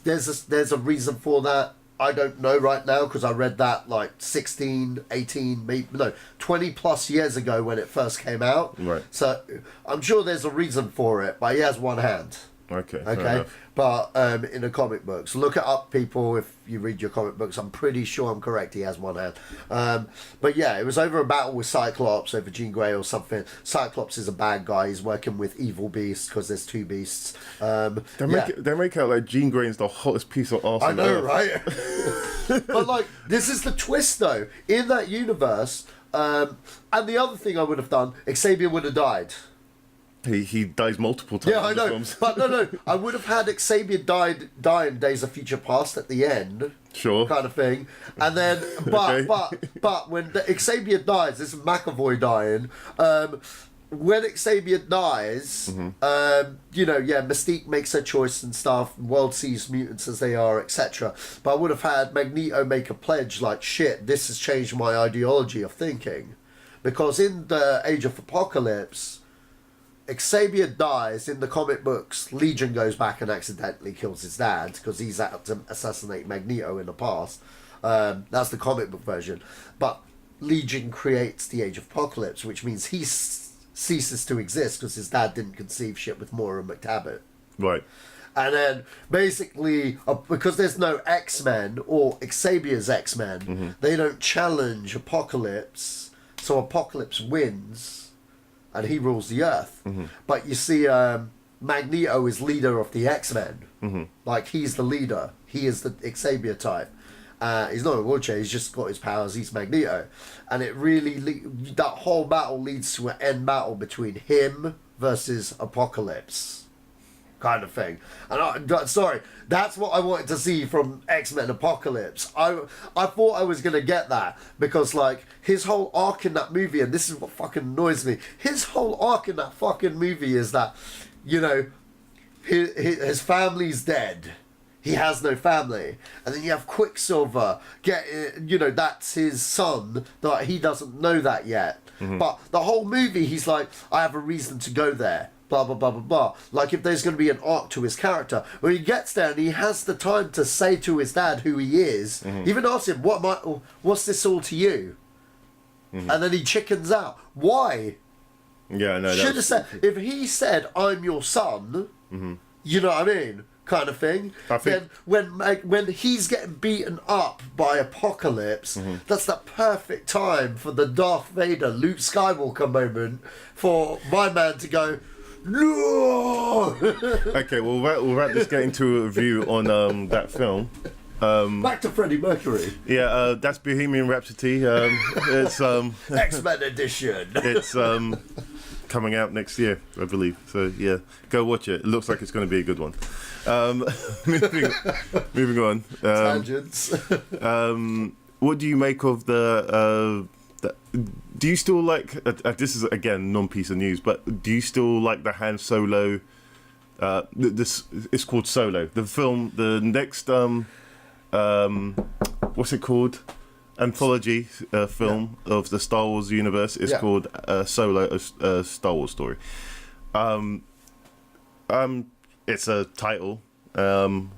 There's a reason for that. I don't know right now, because I read that like 16, 18, maybe, no, 20 plus years ago when it first came out. Right. So I'm sure there's a reason for it, but he has one hand. Okay. But in the comic books, look it up, people. If you read your comic books, I'm pretty sure I'm correct. He has one hand. But yeah, it was over a battle with Cyclops over Jean Grey or something. Cyclops is a bad guy. He's working with evil beasts because there's two beasts. They make out like Jean Grey is the hottest piece of arse. I on know, Earth. right? But like, this is the twist though. In that universe, and the other thing I would have done, Xavier would have died. He dies multiple times. Yeah, I in the know. films. But no. I would have had Xavier die in Days of Future Past at the end. Sure. Kind of thing. And then, but when Xavier dies, this is McAvoy dying. When Xavier dies, Mystique makes her choice and stuff. The world sees mutants as they are, etc. But I would have had Magneto make a pledge like, shit, this has changed my ideology of thinking. Because in the Age of Apocalypse, Xavier dies in the comic books. Legion goes back and accidentally kills his dad because he's out to assassinate Magneto in the past. That's the comic book version. But Legion creates the Age of Apocalypse, which means he ceases to exist because his dad didn't conceive shit with Moira McTaggart. Right. And then basically, because there's no X-Men or Xavier's X-Men, they don't challenge Apocalypse. So Apocalypse wins. And he rules the Earth. But you see, Magneto is leader of the X-Men. Like, he's the leader. He is the Xavier type. He's not a wheelchair, he's just got his powers, he's Magneto. And it really, that whole battle leads to an end battle between him versus Apocalypse. Kind of thing. And that's what I wanted to see from X-Men Apocalypse. I thought I was going to get that because, like, his whole arc in that movie, and this is what fucking annoys me, his whole arc in that fucking movie is that, you know, his family's dead. He has no family. And then you have Quicksilver, that's his son, that he doesn't know that yet. But the whole movie, he's like, I have a reason to go there. Blah, blah, blah, blah, blah. Like, if there's going to be an arc to his character, when he gets there and he has the time to say to his dad who he is, even ask him, what's this all to you? And then he chickens out. Why? Yeah, no. Should have said, if he said, I'm your son, you know what I mean? Kind of thing. Then when he's getting beaten up by Apocalypse, that's the perfect time for the Darth Vader, Luke Skywalker moment for my man to go, no! Okay, we'll wrap this getting to a review on that film. Back to Freddie Mercury. Yeah, that's Bohemian Rhapsody. It's X-Men edition. It's coming out next year, I believe. So yeah, go watch it. It looks like it's going to be a good one. Moving on. Tangents. What do you make of the do you still like? This is again non-piece of news, but do you still like the Han Solo? This it's called Solo. The film, the next what's it called? Anthology film of the Star Wars universe is called Solo, a Star Wars story. It's a title. Would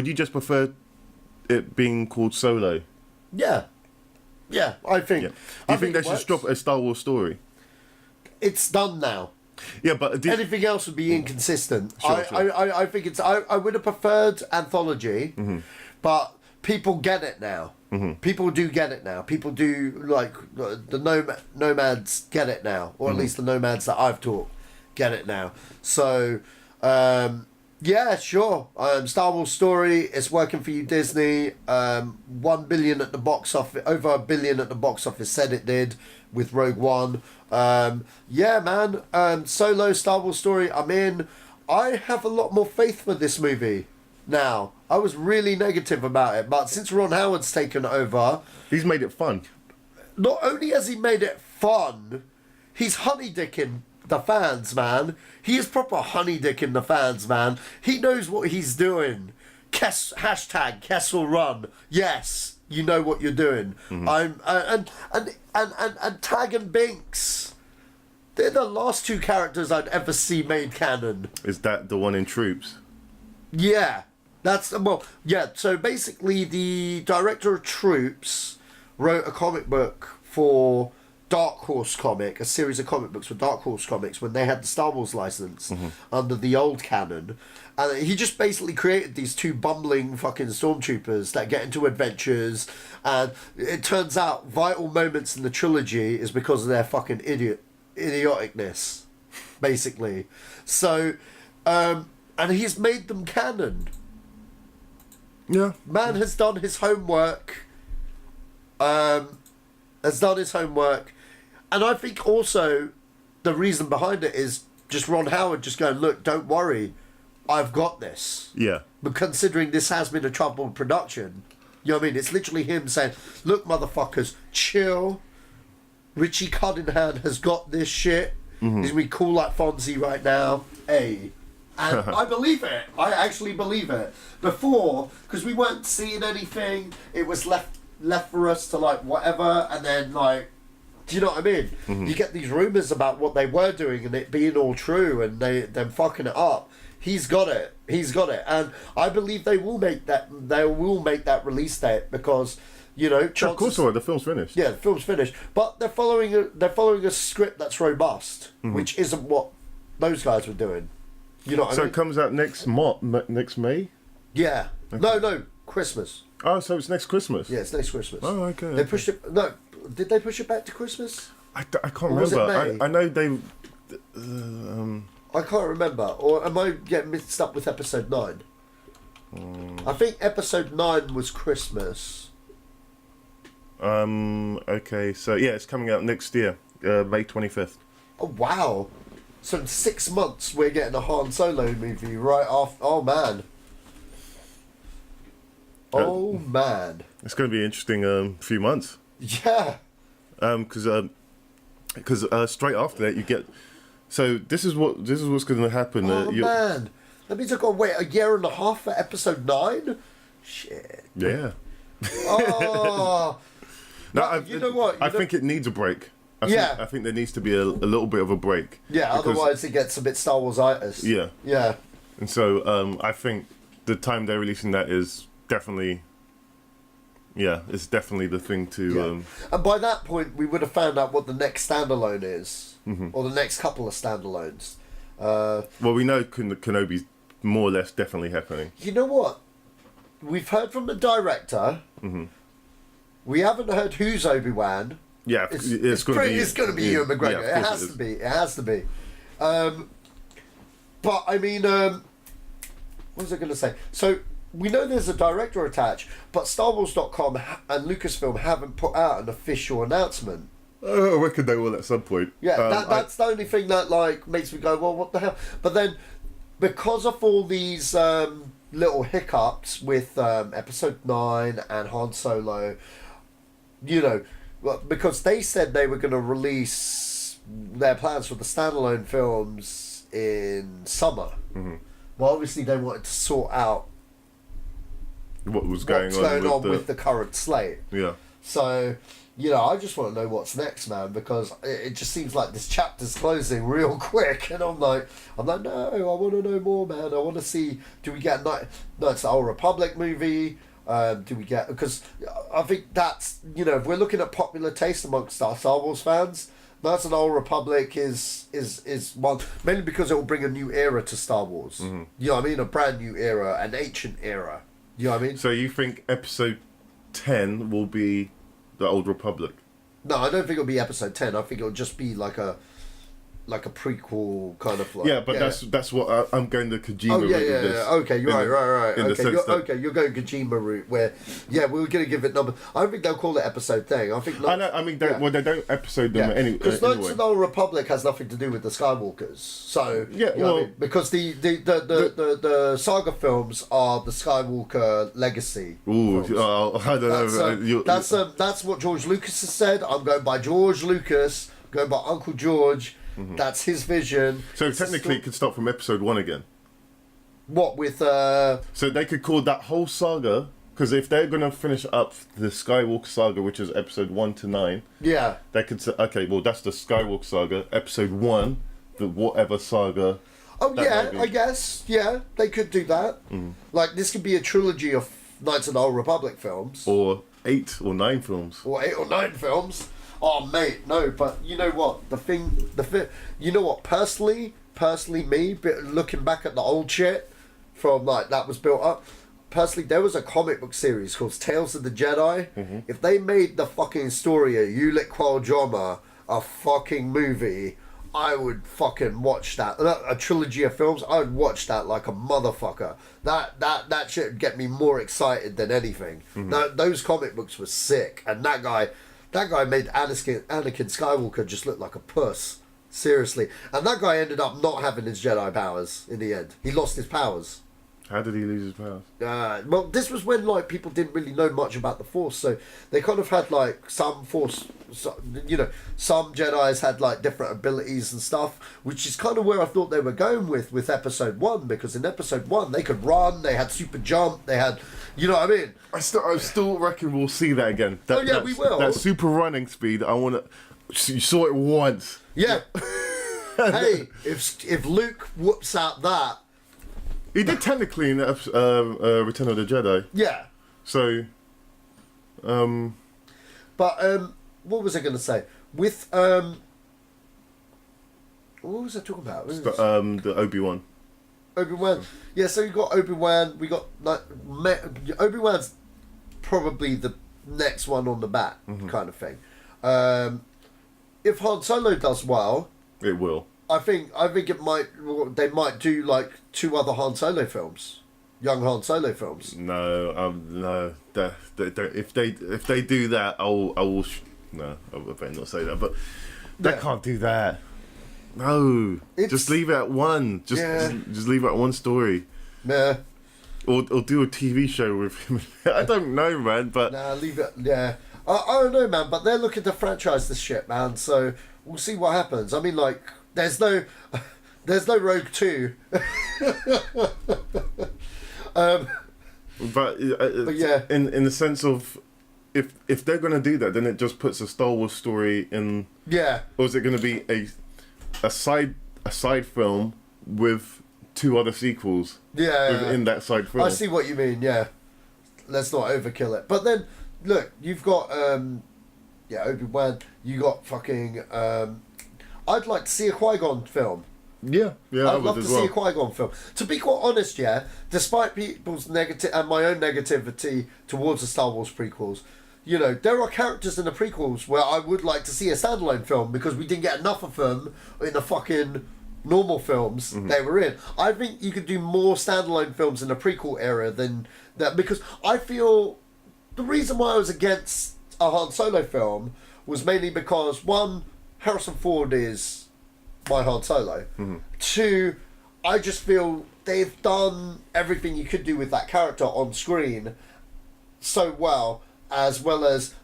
you just prefer it being called Solo? Yeah, I think. Yeah. Do you think they should drop a Star Wars story? It's done now. Yeah, but anything else would be inconsistent. Sure. I think it's. I would have preferred anthology, but people get it now. People do get it now. People do, like, the nomads get it now, or at least the nomads that I've taught get it now. So, yeah, sure. Star Wars story, it's working for you, Disney. 1 billion at the box office, over $1 billion at the box office, said it did with Rogue One. Yeah, man. Solo, Star Wars story, I'm in. I have a lot more faith for this movie now. I was really negative about it, but since Ron Howard's taken over, he's made it fun. Not only has he made it fun, he's honeydicking the fans, man. He is proper honeydicking the fans, man. He knows what he's doing. Hashtag Kessel Run. Yes, you know what you're doing. And Tag and Binks. They're the last two characters I'd ever see made canon. Is that the one in Troops? Yeah. So basically the director of Troops wrote a comic book for Dark Horse Comic, a series of comic books for Dark Horse Comics when they had the Star Wars license under the old canon. And he just basically created these two bumbling fucking stormtroopers that get into adventures, and it turns out vital moments in the trilogy is because of their fucking idioticness, basically. So, and he's made them canon. Yeah. Man has done his homework. And I think also the reason behind it is just Ron Howard just going, look, don't worry, I've got this. Yeah. But considering this has been a troubled production, you know what I mean? It's literally him saying, look, motherfuckers, chill. Richie Cunningham has got this shit. He's going to be cool like Fonzie right now. Hey. And I believe it. I actually believe it. Before, because we weren't seeing anything, it was left for us to, like, whatever, and then, like, do you know what I mean? You get these rumours about what they were doing and it being all true and them fucking it up. He's got it. And I believe they will make that release date because, you know, chances, of course, the film's finished. Yeah, the film's finished. But they're following a script that's robust, which isn't what those guys were doing. You know what I mean? So it comes out next May? Yeah. Okay. No, Christmas. Oh, so it's next Christmas? Yeah, it's next Christmas. Oh, okay. They pushed it... No, did they push it back to Christmas? I can't remember. I know they... I can't remember. Or am I getting mixed up with episode 9? I think episode 9 was Christmas. Okay, so yeah, it's coming out next year, May 25th. Oh, wow. So in 6 months we're getting a Han Solo movie right off. Oh, man. Oh, man. It's going to be an interesting few months. Yeah. Because straight after that you get... So this is what's going to happen. Oh, man. That means I've got to wait a year and a half for episode 9? Shit. Yeah. Oh. No, you know what? I think it needs a break. I think there needs to be a little bit of a break. Yeah, otherwise it gets a bit Star Wars-itis. Yeah. Yeah. And so I think the time they're releasing that is definitely... Yeah, it's definitely the thing to... Yeah. And by that point, we would have found out what the next standalone is. Or the next couple of standalones. Well, we know Kenobi's more or less definitely happening. You know what? We've heard from the director. We haven't heard who's Obi-Wan. Yeah, it's going to be Ewan McGregor. Yeah, it has to be. It has to be. But, I mean... what was I going to say? So... We know there's a director attached, but StarWars.com and Lucasfilm haven't put out an official announcement. I reckon they will at some point. Yeah, that's the only thing that like makes me go, well, what the hell? But then, because of all these little hiccups with Episode 9 and Han Solo, you know, because they said they were going to release their plans for the standalone films in summer. Mm-hmm. Well, obviously they wanted to sort out what's going on with the current slate. Yeah. So, you know, I just want to know what's next, man, because it just seems like this chapter's closing real quick, and I'm like, no, I want to know more, man. I want to see, do we get Knights of the Old Republic movie? Do we get, because I think that's, you know, if we're looking at popular taste amongst our Star Wars fans, Knights of the Old Republic is one, mainly because it will bring a new era to Star Wars. Mm-hmm. You know what I mean? A brand new era, an ancient era. You know what I mean? So you think Episode 10 will be the Old Republic? No, I don't think it'll be Episode 10. I think it'll just be like a prequel kind of like. Yeah, but that's what I'm going the Kojima route. Yeah. Okay, you're right. Okay, you're going Kojima route where, we're going to give it number. I don't think they'll call it Episode 10. I think. I know. I mean, they don't episode them anyway. Because Knights of the Old Republic has nothing to do with the Skywalkers. So you know what I mean? Because the saga films are the Skywalker legacy. Ooh, I don't know. That's what George Lucas has said. I'm going by George Lucas. Going by Uncle George. Mm-hmm. That's his vision. So technically, it could start from Episode 1 again. What with? So they could call that whole saga, because if they're gonna finish up the Skywalker saga, which is Episode 1 to 9, they could say, okay, well that's the Skywalker saga. Episode 1, the whatever saga. Oh I guess they could do that. Mm. Like this could be a trilogy of Knights of the Old Republic films, or 8 or 9 films, Oh mate, no, but you know what? You know what? Personally, me, looking back at the old shit from like that was built up. Personally, there was a comic book series called Tales of the Jedi. Mm-hmm. If they made the fucking story of Ulick Qualjoma a fucking movie, I would fucking watch that. A trilogy of films, I would watch that like a motherfucker. That shit would get me more excited than anything. Mm-hmm. Those comic books were sick, and that guy made Anakin Skywalker just look like a puss. Seriously. And that guy ended up not having his Jedi powers in the end. He lost his powers. How did he lose his powers? Well, this was when like people didn't really know much about the Force, so they kind of had like some Force, you know, some Jedis had like different abilities and stuff, which is kind of where I thought they were going with Episode 1, because in Episode 1 they could run, they had super jump, they had, you know what I mean? I still reckon we'll see that again. We will. That super running speed, You saw it once. Yeah. Hey, if Luke whoops out that. He did technically in Return of the Jedi. Yeah. So, But what was I going to say? With what was I talking about? The Obi-Wan. Obi-Wan. Yeah. So you got Obi-Wan. We got like Obi-Wan's probably the next one on the bat, kind of thing. If Han Solo does well, it will. I think they might do like 2 other Han Solo films, young Han Solo films. No. If they do that, I will. No, I better not say that. But they can't do that. No, just leave it at one. Just leave it at one story. Yeah. Or do a TV show with him. I don't know, man. But leave it. Yeah. I don't know, man. But they're looking to franchise this shit, man. So we'll see what happens. I mean, like. There's no Rogue 2. But yeah, in the sense of if they're gonna do that, then it just puts a Star Wars story in. Yeah. Or is it gonna be a side film with 2 other sequels? Yeah. Within that side film. I see what you mean. Yeah. Let's not overkill it. But then look, you've got Obi-Wan. You got fucking. I'd like to see a Qui-Gon film. Yeah, I'd love to see a Qui-Gon film. To be quite honest, despite people's negative and my own negativity towards the Star Wars prequels, you know, there are characters in the prequels where I would like to see a standalone film because we didn't get enough of them in the fucking normal films they were in. I think you could do more standalone films in the prequel era than that, because I feel the reason why I was against a Han Solo film was mainly because, one, Harrison Ford is my Han Solo. Two, I just feel they've done everything you could do with that character on screen so well as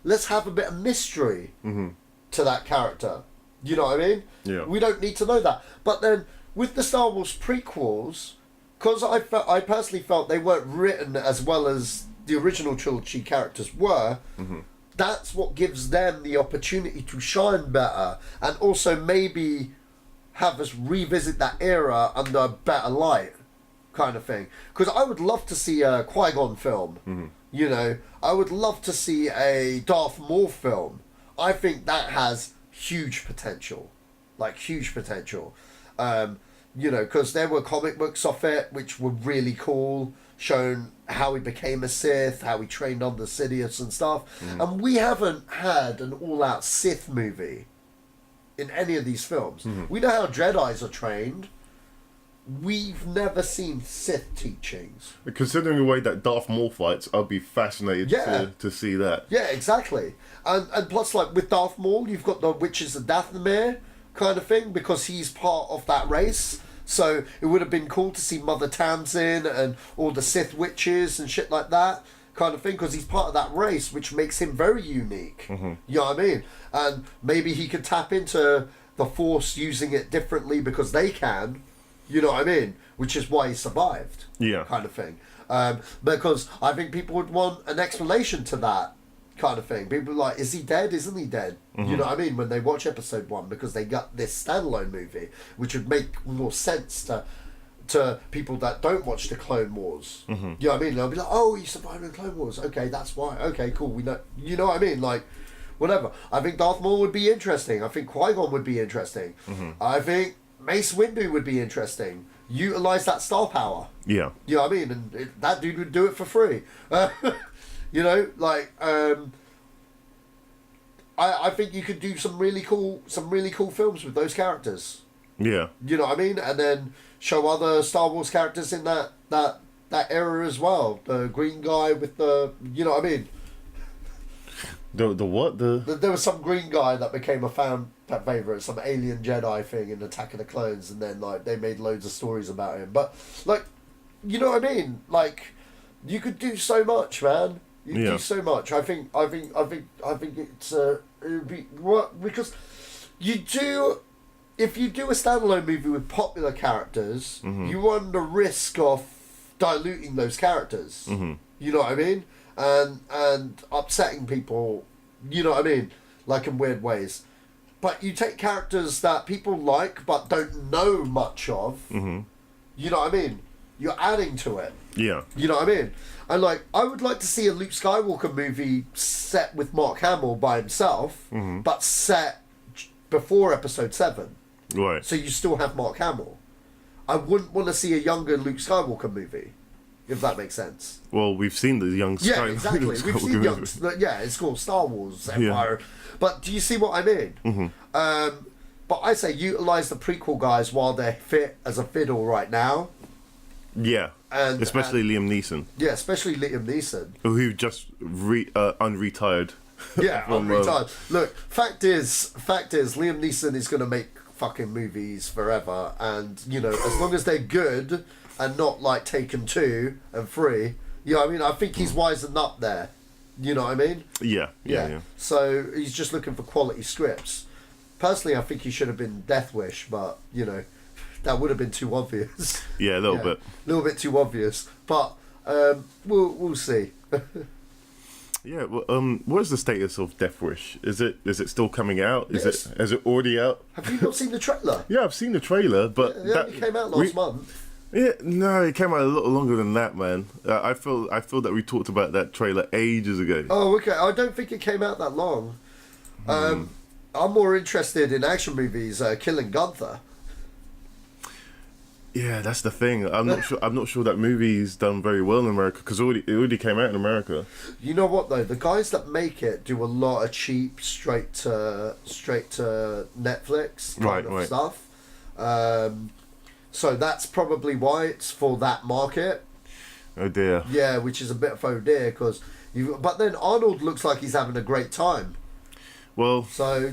let's have a bit of mystery to that character. You know what I mean? Yeah. We don't need to know that. But then with the Star Wars prequels, because I personally felt they weren't written as well as the original trilogy characters were, that's what gives them the opportunity to shine better and also maybe have us revisit that era under a better light, kind of thing. Because I would love to see a Qui-Gon film. You know, I would love to see a Darth Maul film. I think that has huge potential. Like, huge potential. You know, because there were comic books off it which were really cool, showing how he became a Sith, how he trained under Sidious and stuff. And we haven't had an all-out Sith movie in any of these films. We know how Jedis are trained. We've never seen Sith teachings. Considering the way that Darth Maul fights, I'd be fascinated to see that. Yeah, exactly. And plus, like, with Darth Maul, you've got the Witches of Dathomir kind of thing, because he's part of that race. So it would have been cool to see Mother Tamsin and all the Sith witches and shit like that kind of thing, because he's part of that race, which makes him very unique. You know what I mean? And maybe he could tap into the Force using it differently because they can. You know what I mean? Which is why he survived. Yeah. Kind of thing. Because I think people would want an explanation to that kind of thing. People are like, is he dead? Isn't he dead? You know what I mean? When they watch episode 1, because they got this standalone movie, which would make more sense to people that don't watch the Clone Wars. You know what I mean? They'll be like, oh, he survived in Clone Wars. Okay, that's why. Okay, cool. We know. You know what I mean? Like, whatever. I think Darth Maul would be interesting. I think Qui-Gon would be interesting. I think Mace Windu would be interesting. Utilize that star power. Yeah. You know what I mean? And that dude would do it for free. You know, like, I think you could do some really cool films with those characters. Yeah. You know what I mean? And then show other Star Wars characters in that era as well. The green guy with the, you know what I mean? The what? There was some green guy that became a fan favorite, some alien Jedi thing in Attack of the Clones, and then like they made loads of stories about him. But like, you know what I mean? Like, you could do so much, man. You could do so much. I think it's it would be what, because you do. If you do a standalone movie with popular characters, you run the risk of diluting those characters. You know what I mean? And upsetting people, you know what I mean? Like, in weird ways. But you take characters that people like but don't know much of, you know what I mean? You're adding to it. Yeah. You know what I mean? And like, I would like to see a Luke Skywalker movie set with Mark Hamill by himself, but set before Episode 7. Right. So you still have Mark Hamill. I wouldn't want to see a younger Luke Skywalker movie, if that makes sense. Well, we've seen the young Yeah, exactly. We've seen young. Yeah, it's called Star Wars Empire. But do you see what I mean? But I say utilize the prequel guys while they're fit as a fiddle right now. Yeah. And especially Liam Neeson. Yeah, especially Liam Neeson. Who just unretired. Yeah, unretired. Look, fact is, Liam Neeson is going to make fucking movies forever, and you know, as long as they're good and not like Taken 2 and 3, you know what I mean? I think he's wisened up there. You know what I mean? Yeah. So he's just looking for quality scripts. Personally, I think he should have been Death Wish, but you know, that would have been too obvious. Yeah, a little bit. A little bit too obvious, but we'll see. Yeah. Well, what is the status of Death Wish? Is it still coming out? Yes. Is it already out? Have you not seen the trailer? Yeah, I've seen the trailer, but it came out last month. Yeah, no, it came out a lot longer than that, man. I feel that we talked about that trailer ages ago. Oh, okay. I don't think it came out that long. I'm more interested in action movies. Killing Gunther. Yeah, that's the thing. I'm not sure that movie's done very well in America because it already came out in America. You know what though? The guys that make it do a lot of cheap, straight to Netflix kind of stuff. So that's probably why it's for that market. Oh dear. Yeah, which is a bit of oh dear because but then Arnold looks like he's having a great time. Well, so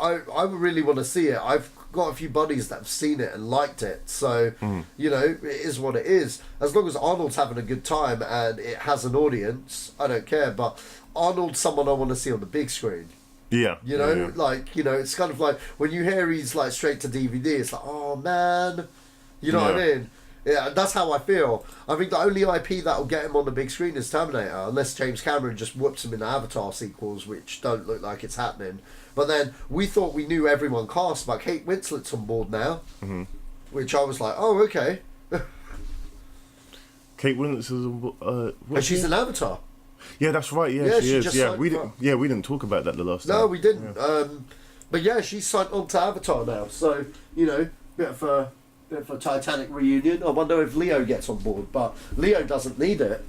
I really want to see it. I've got a few buddies that have seen it and liked it, so it is what it is. As long as Arnold's having a good time and it has an audience, I don't care. But Arnold's someone I want to see on the big screen. Yeah. It's kind of like when you hear he's like straight to DVD, it's like, oh man, you know what I mean? Yeah, that's how I feel. I think the only IP that'll get him on the big screen is Terminator, unless James Cameron just whoops him in the Avatar sequels, which don't look like it's happening. But then we thought we knew everyone cast, but Kate Winslet's on board now, which I was like, oh, okay. Kate Winslet is and she's an Avatar. Yeah, that's right. Yeah, she is. Yeah, we didn't talk about that the last time. No, we didn't. Yeah. But yeah, she's signed on to Avatar now, so bit of a Titanic reunion. I wonder if Leo gets on board, but Leo doesn't need it.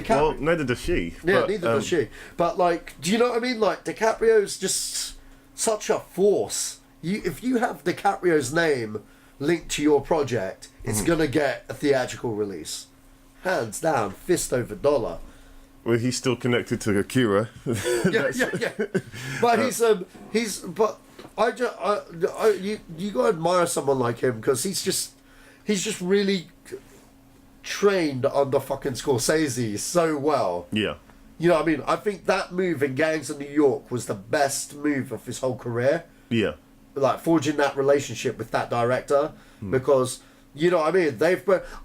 Well, neither does she. Yeah, but, neither does she. But do you know what I mean? Like, DiCaprio's just such a force. If you have DiCaprio's name linked to your project, it's gonna get a theatrical release, hands down, fist over dollar. Well, he's still connected to Akira. yeah. But you gotta admire someone like him because he's just really trained under fucking Scorsese so well. Yeah. You know what I mean? I think that move in Gangs of New York was the best move of his whole career. Yeah. Like forging that relationship with that director because you know what I mean?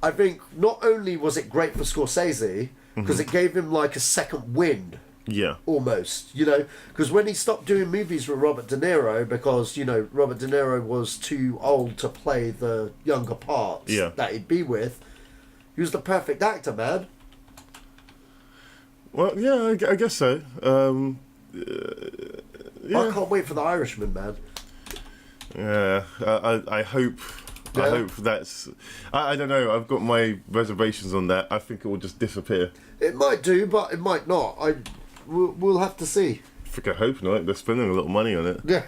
I think not only was it great for Scorsese because it gave him like a second wind. Yeah. Almost, because when he stopped doing movies with Robert De Niro, because, Robert De Niro was too old to play the younger parts that he'd be with, he was the perfect actor, man. Well, yeah, I guess so. I can't wait for The Irishman, man. Yeah, I hope... Yeah. I hope that's... I don't know, I've got my reservations on that. I think it will just disappear. It might do, but it might not. We'll have to see. I hope not. They're spending a lot of money on it. Yeah.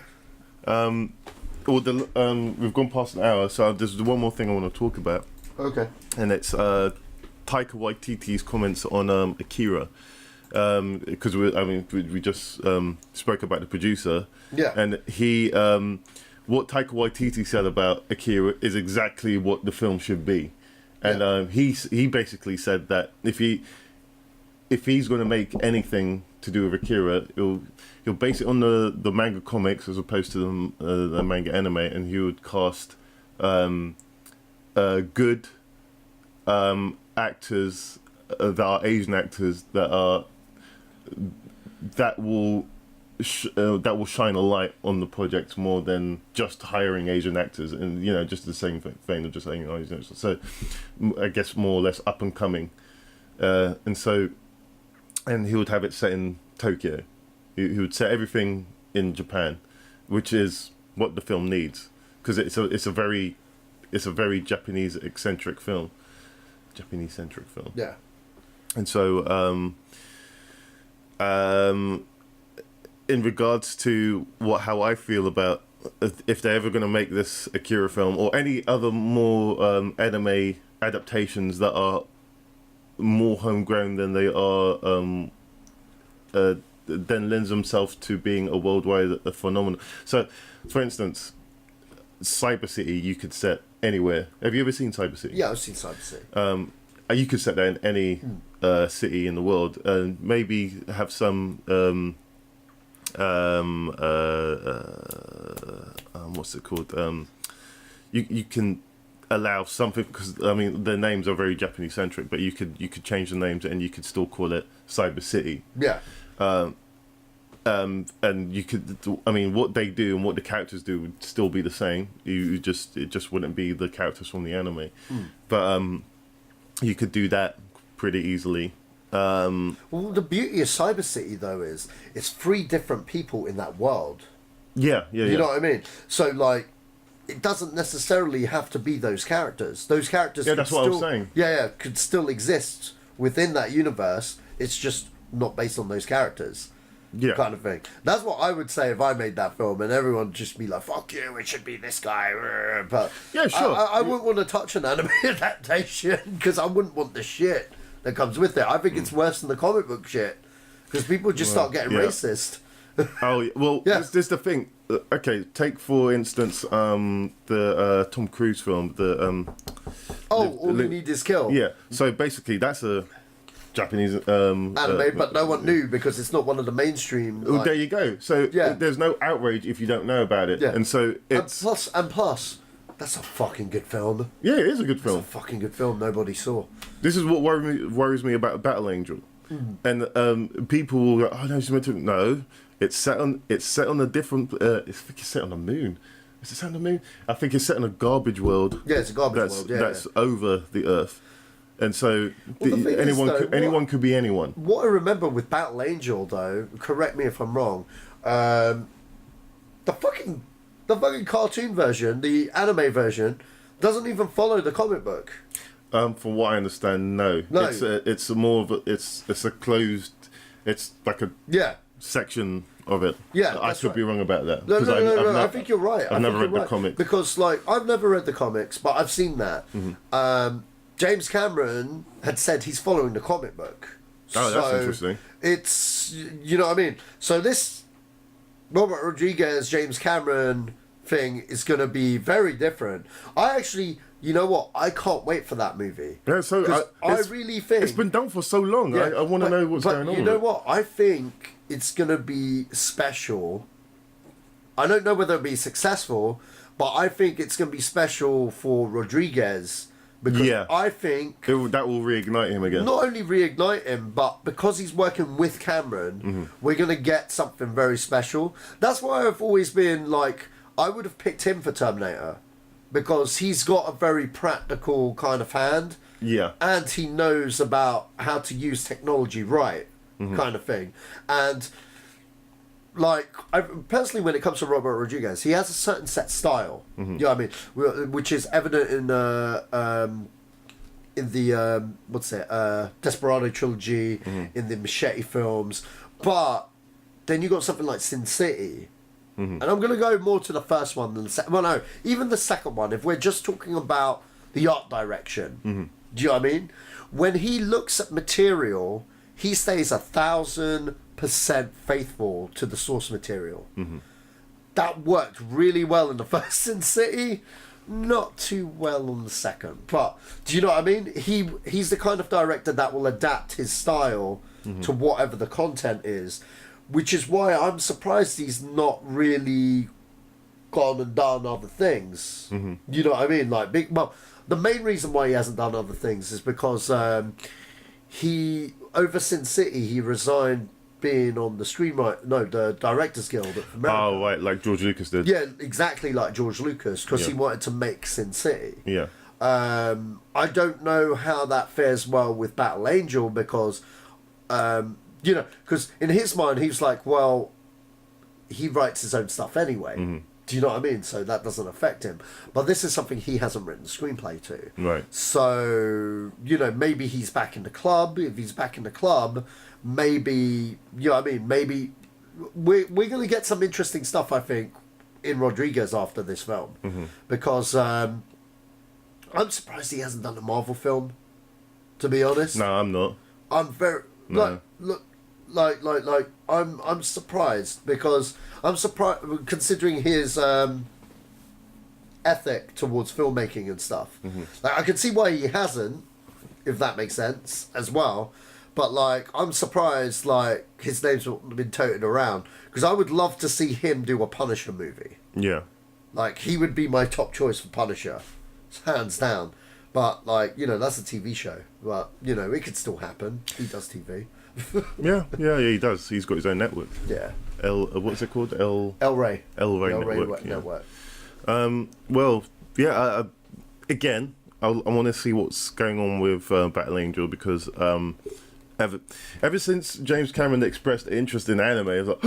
We've gone past an hour, so there's one more thing I want to talk about. Okay. And it's Taika Waititi's comments on Akira. Because we just spoke about the producer. Yeah. And he... what Taika Waititi said about Akira is exactly what the film should be. And he basically said that if he's going to make anything to do with Akira, he'll base it on the manga comics as opposed to the manga anime, and he would cast good actors that are Asian actors that will shine a light on the project more than just hiring Asian actors, and just the same thing of just saying Asian actors. So I guess more or less up and coming, and he would have it set in Tokyo. He would set everything in Japan, which is what the film needs, because it's a very Japanese centric film. Yeah. And so in regards to how I feel about if they're ever going to make this Akira film or any other more anime adaptations that are more homegrown than they are, then lends themselves to being a worldwide phenomenon. So, for instance, Cyber City you could set anywhere. Have you ever seen Cyber City? Yeah, I've seen Cyber City. You could set that in any city in the world, and maybe have some what's it called? You can allow something, because their names are very Japanese centric, but you could change the names and you could still call it Cyber City. Yeah. And you could, what they do and what the characters do would still be the same. It just wouldn't be the characters from the anime. But you could do that pretty easily. Well, the beauty of Cyber City though is it's 3 different people in that world. Yeah. You know what I mean? So it doesn't necessarily have to be those characters. Those characters. Yeah, that's what I was saying. Yeah, could still exist within that universe. It's just not based on those characters. Yeah. Kind of thing. That's what I would say if I made that film, and everyone would just be like, "Fuck you! It should be this guy." But yeah, sure. I wouldn't want to touch an anime adaptation because I wouldn't want the shit that comes with it. I think it's worse than the comic book shit because people just start getting racist. Oh, well, Yeah. this is the thing. Okay, take for instance the Tom Cruise film, All You Need Is Kill. Yeah, so basically that's a Japanese Anime, but no one knew because it's not one of the mainstream. Well, there you go. So there's no outrage if you don't know about it. Yeah. And so it's... And plus, that's a fucking good film. Yeah, it is a good film. It's a fucking good film nobody saw. This is what worries me about Battle Angel. And people will go, oh no, it's meant to... No, it's set on a different... I think it's set on the moon. Is it set on the moon? I think it's set in a garbage world. Yeah, it's a garbage world. Yeah, that's over the Earth. And so anyone could be anyone. What I remember with Battle Angel, though, correct me if I'm wrong, the fucking cartoon version, the anime version, doesn't even follow the comic book. From what I understand, no. It's a closed. It's like a section of it. Yeah, I could be wrong about that. No. I think you're right. I've never read the comics because, like, I've never read the comics, but I've seen that. James Cameron had said he's following the comic book. Oh, that's interesting. It's, you know what I mean? So this Robert Rodriguez, James Cameron thing is going to be very different. I actually, you know what? I can't wait for that movie. Yeah, so I really think... It's been done for so long. Yeah, I want to know what's going on. You know what? I think it's going to be special. I don't know whether it'll be successful, but I think it's going to be special for Rodriguez. Because I think... that will reignite him again. Not only reignite him, but because he's working with Cameron, we're going to get something very special. That's why I've always been like... I would have picked him for Terminator. Because he's got a very practical kind of hand. Yeah. And he knows about how to use technology right, kind of thing. And... like, personally, when it comes to Robert Rodriguez, he has a certain set style. You know what I mean? Which is evident in the Desperado trilogy, in the Machete films. But then you got something like Sin City. And I'm going to go more to the first one than the second. Well, no, even the second one, if we're just talking about the art direction. Do you know what I mean? When he looks at material, he stays 1,000% faithful to the source material. That worked really well in the first Sin City, not too well on the second. But do you know what I mean? He's the kind of director that will adapt his style to whatever the content is, which is why I'm surprised he's not really gone and done other things. You know what I mean? Like the main reason why he hasn't done other things is because over Sin City he resigned being on the Directors Guild of America. Oh, right, like George Lucas did. Yeah, exactly like George Lucas, because he wanted to make Sin City. Yeah. I don't know how that fares well with Battle Angel because, because in his mind he's like, well, he writes his own stuff anyway. Do you know what I mean? So that doesn't affect him. But this is something he hasn't written the screenplay to. Right. So, maybe he's back in the club. If he's back in the club, maybe, you know what I mean? Maybe we're going to get some interesting stuff, I think, in Rodriguez after this film. Because I'm surprised he hasn't done a Marvel film, to be honest. No, I'm not. I'm very... No. I'm surprised because I'm surprised considering his ethic towards filmmaking and stuff. Like I can see why he hasn't, if that makes sense as well. But like I'm surprised like his name's been toted around because I would love to see him do a Punisher movie. Yeah. Like he would be my top choice for Punisher, hands down. But like that's a TV show. But it could still happen. He does TV. yeah, he does. He's got his own network. Yeah. What's it called? El Rey Network. Network. Well, yeah. Again, I want to see what's going on with Battle Angel because ever since James Cameron expressed interest in anime, I was like,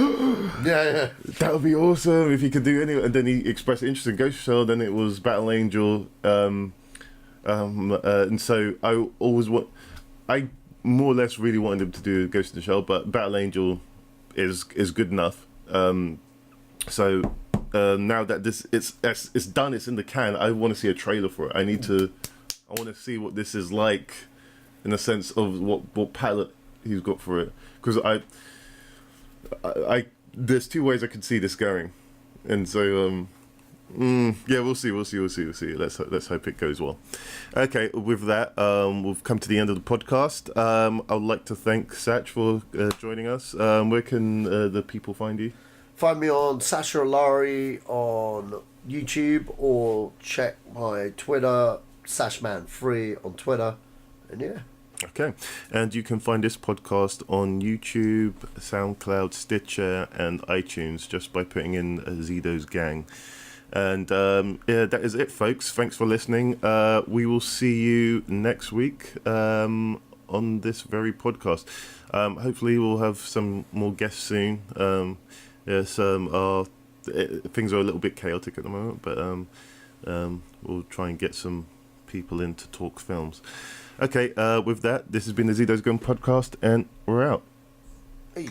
yeah, that would be awesome if he could do any. And then he expressed interest in Ghost Shell. Then it was Battle Angel. And so I more or less really wanted him to do Ghost in the Shell, but Battle Angel is good enough. So now that it's done, it's in the can. I want to see a trailer for it. I want to see what this is like, in the sense of what palette he's got for it. Because there's two ways I could see this going, and so yeah, we'll see. Let's hope it goes well. Okay, with that, we've come to the end of the podcast. I'd like to thank Sach for joining us. Where can the people find you? Find me on Sacha Allari on YouTube, or check my Twitter, Sashman3 on Twitter, and yeah. Okay, and you can find this podcast on YouTube, SoundCloud, Stitcher, and iTunes just by putting in Zedos Gang. And yeah, that is it, folks. Thanks for listening. We will see you next week on this very podcast. Hopefully, we'll have some more guests soon. Yes, things are a little bit chaotic at the moment, but we'll try and get some people in to talk films. Okay, with that, this has been the Zedos Gun podcast, and we're out. Hey.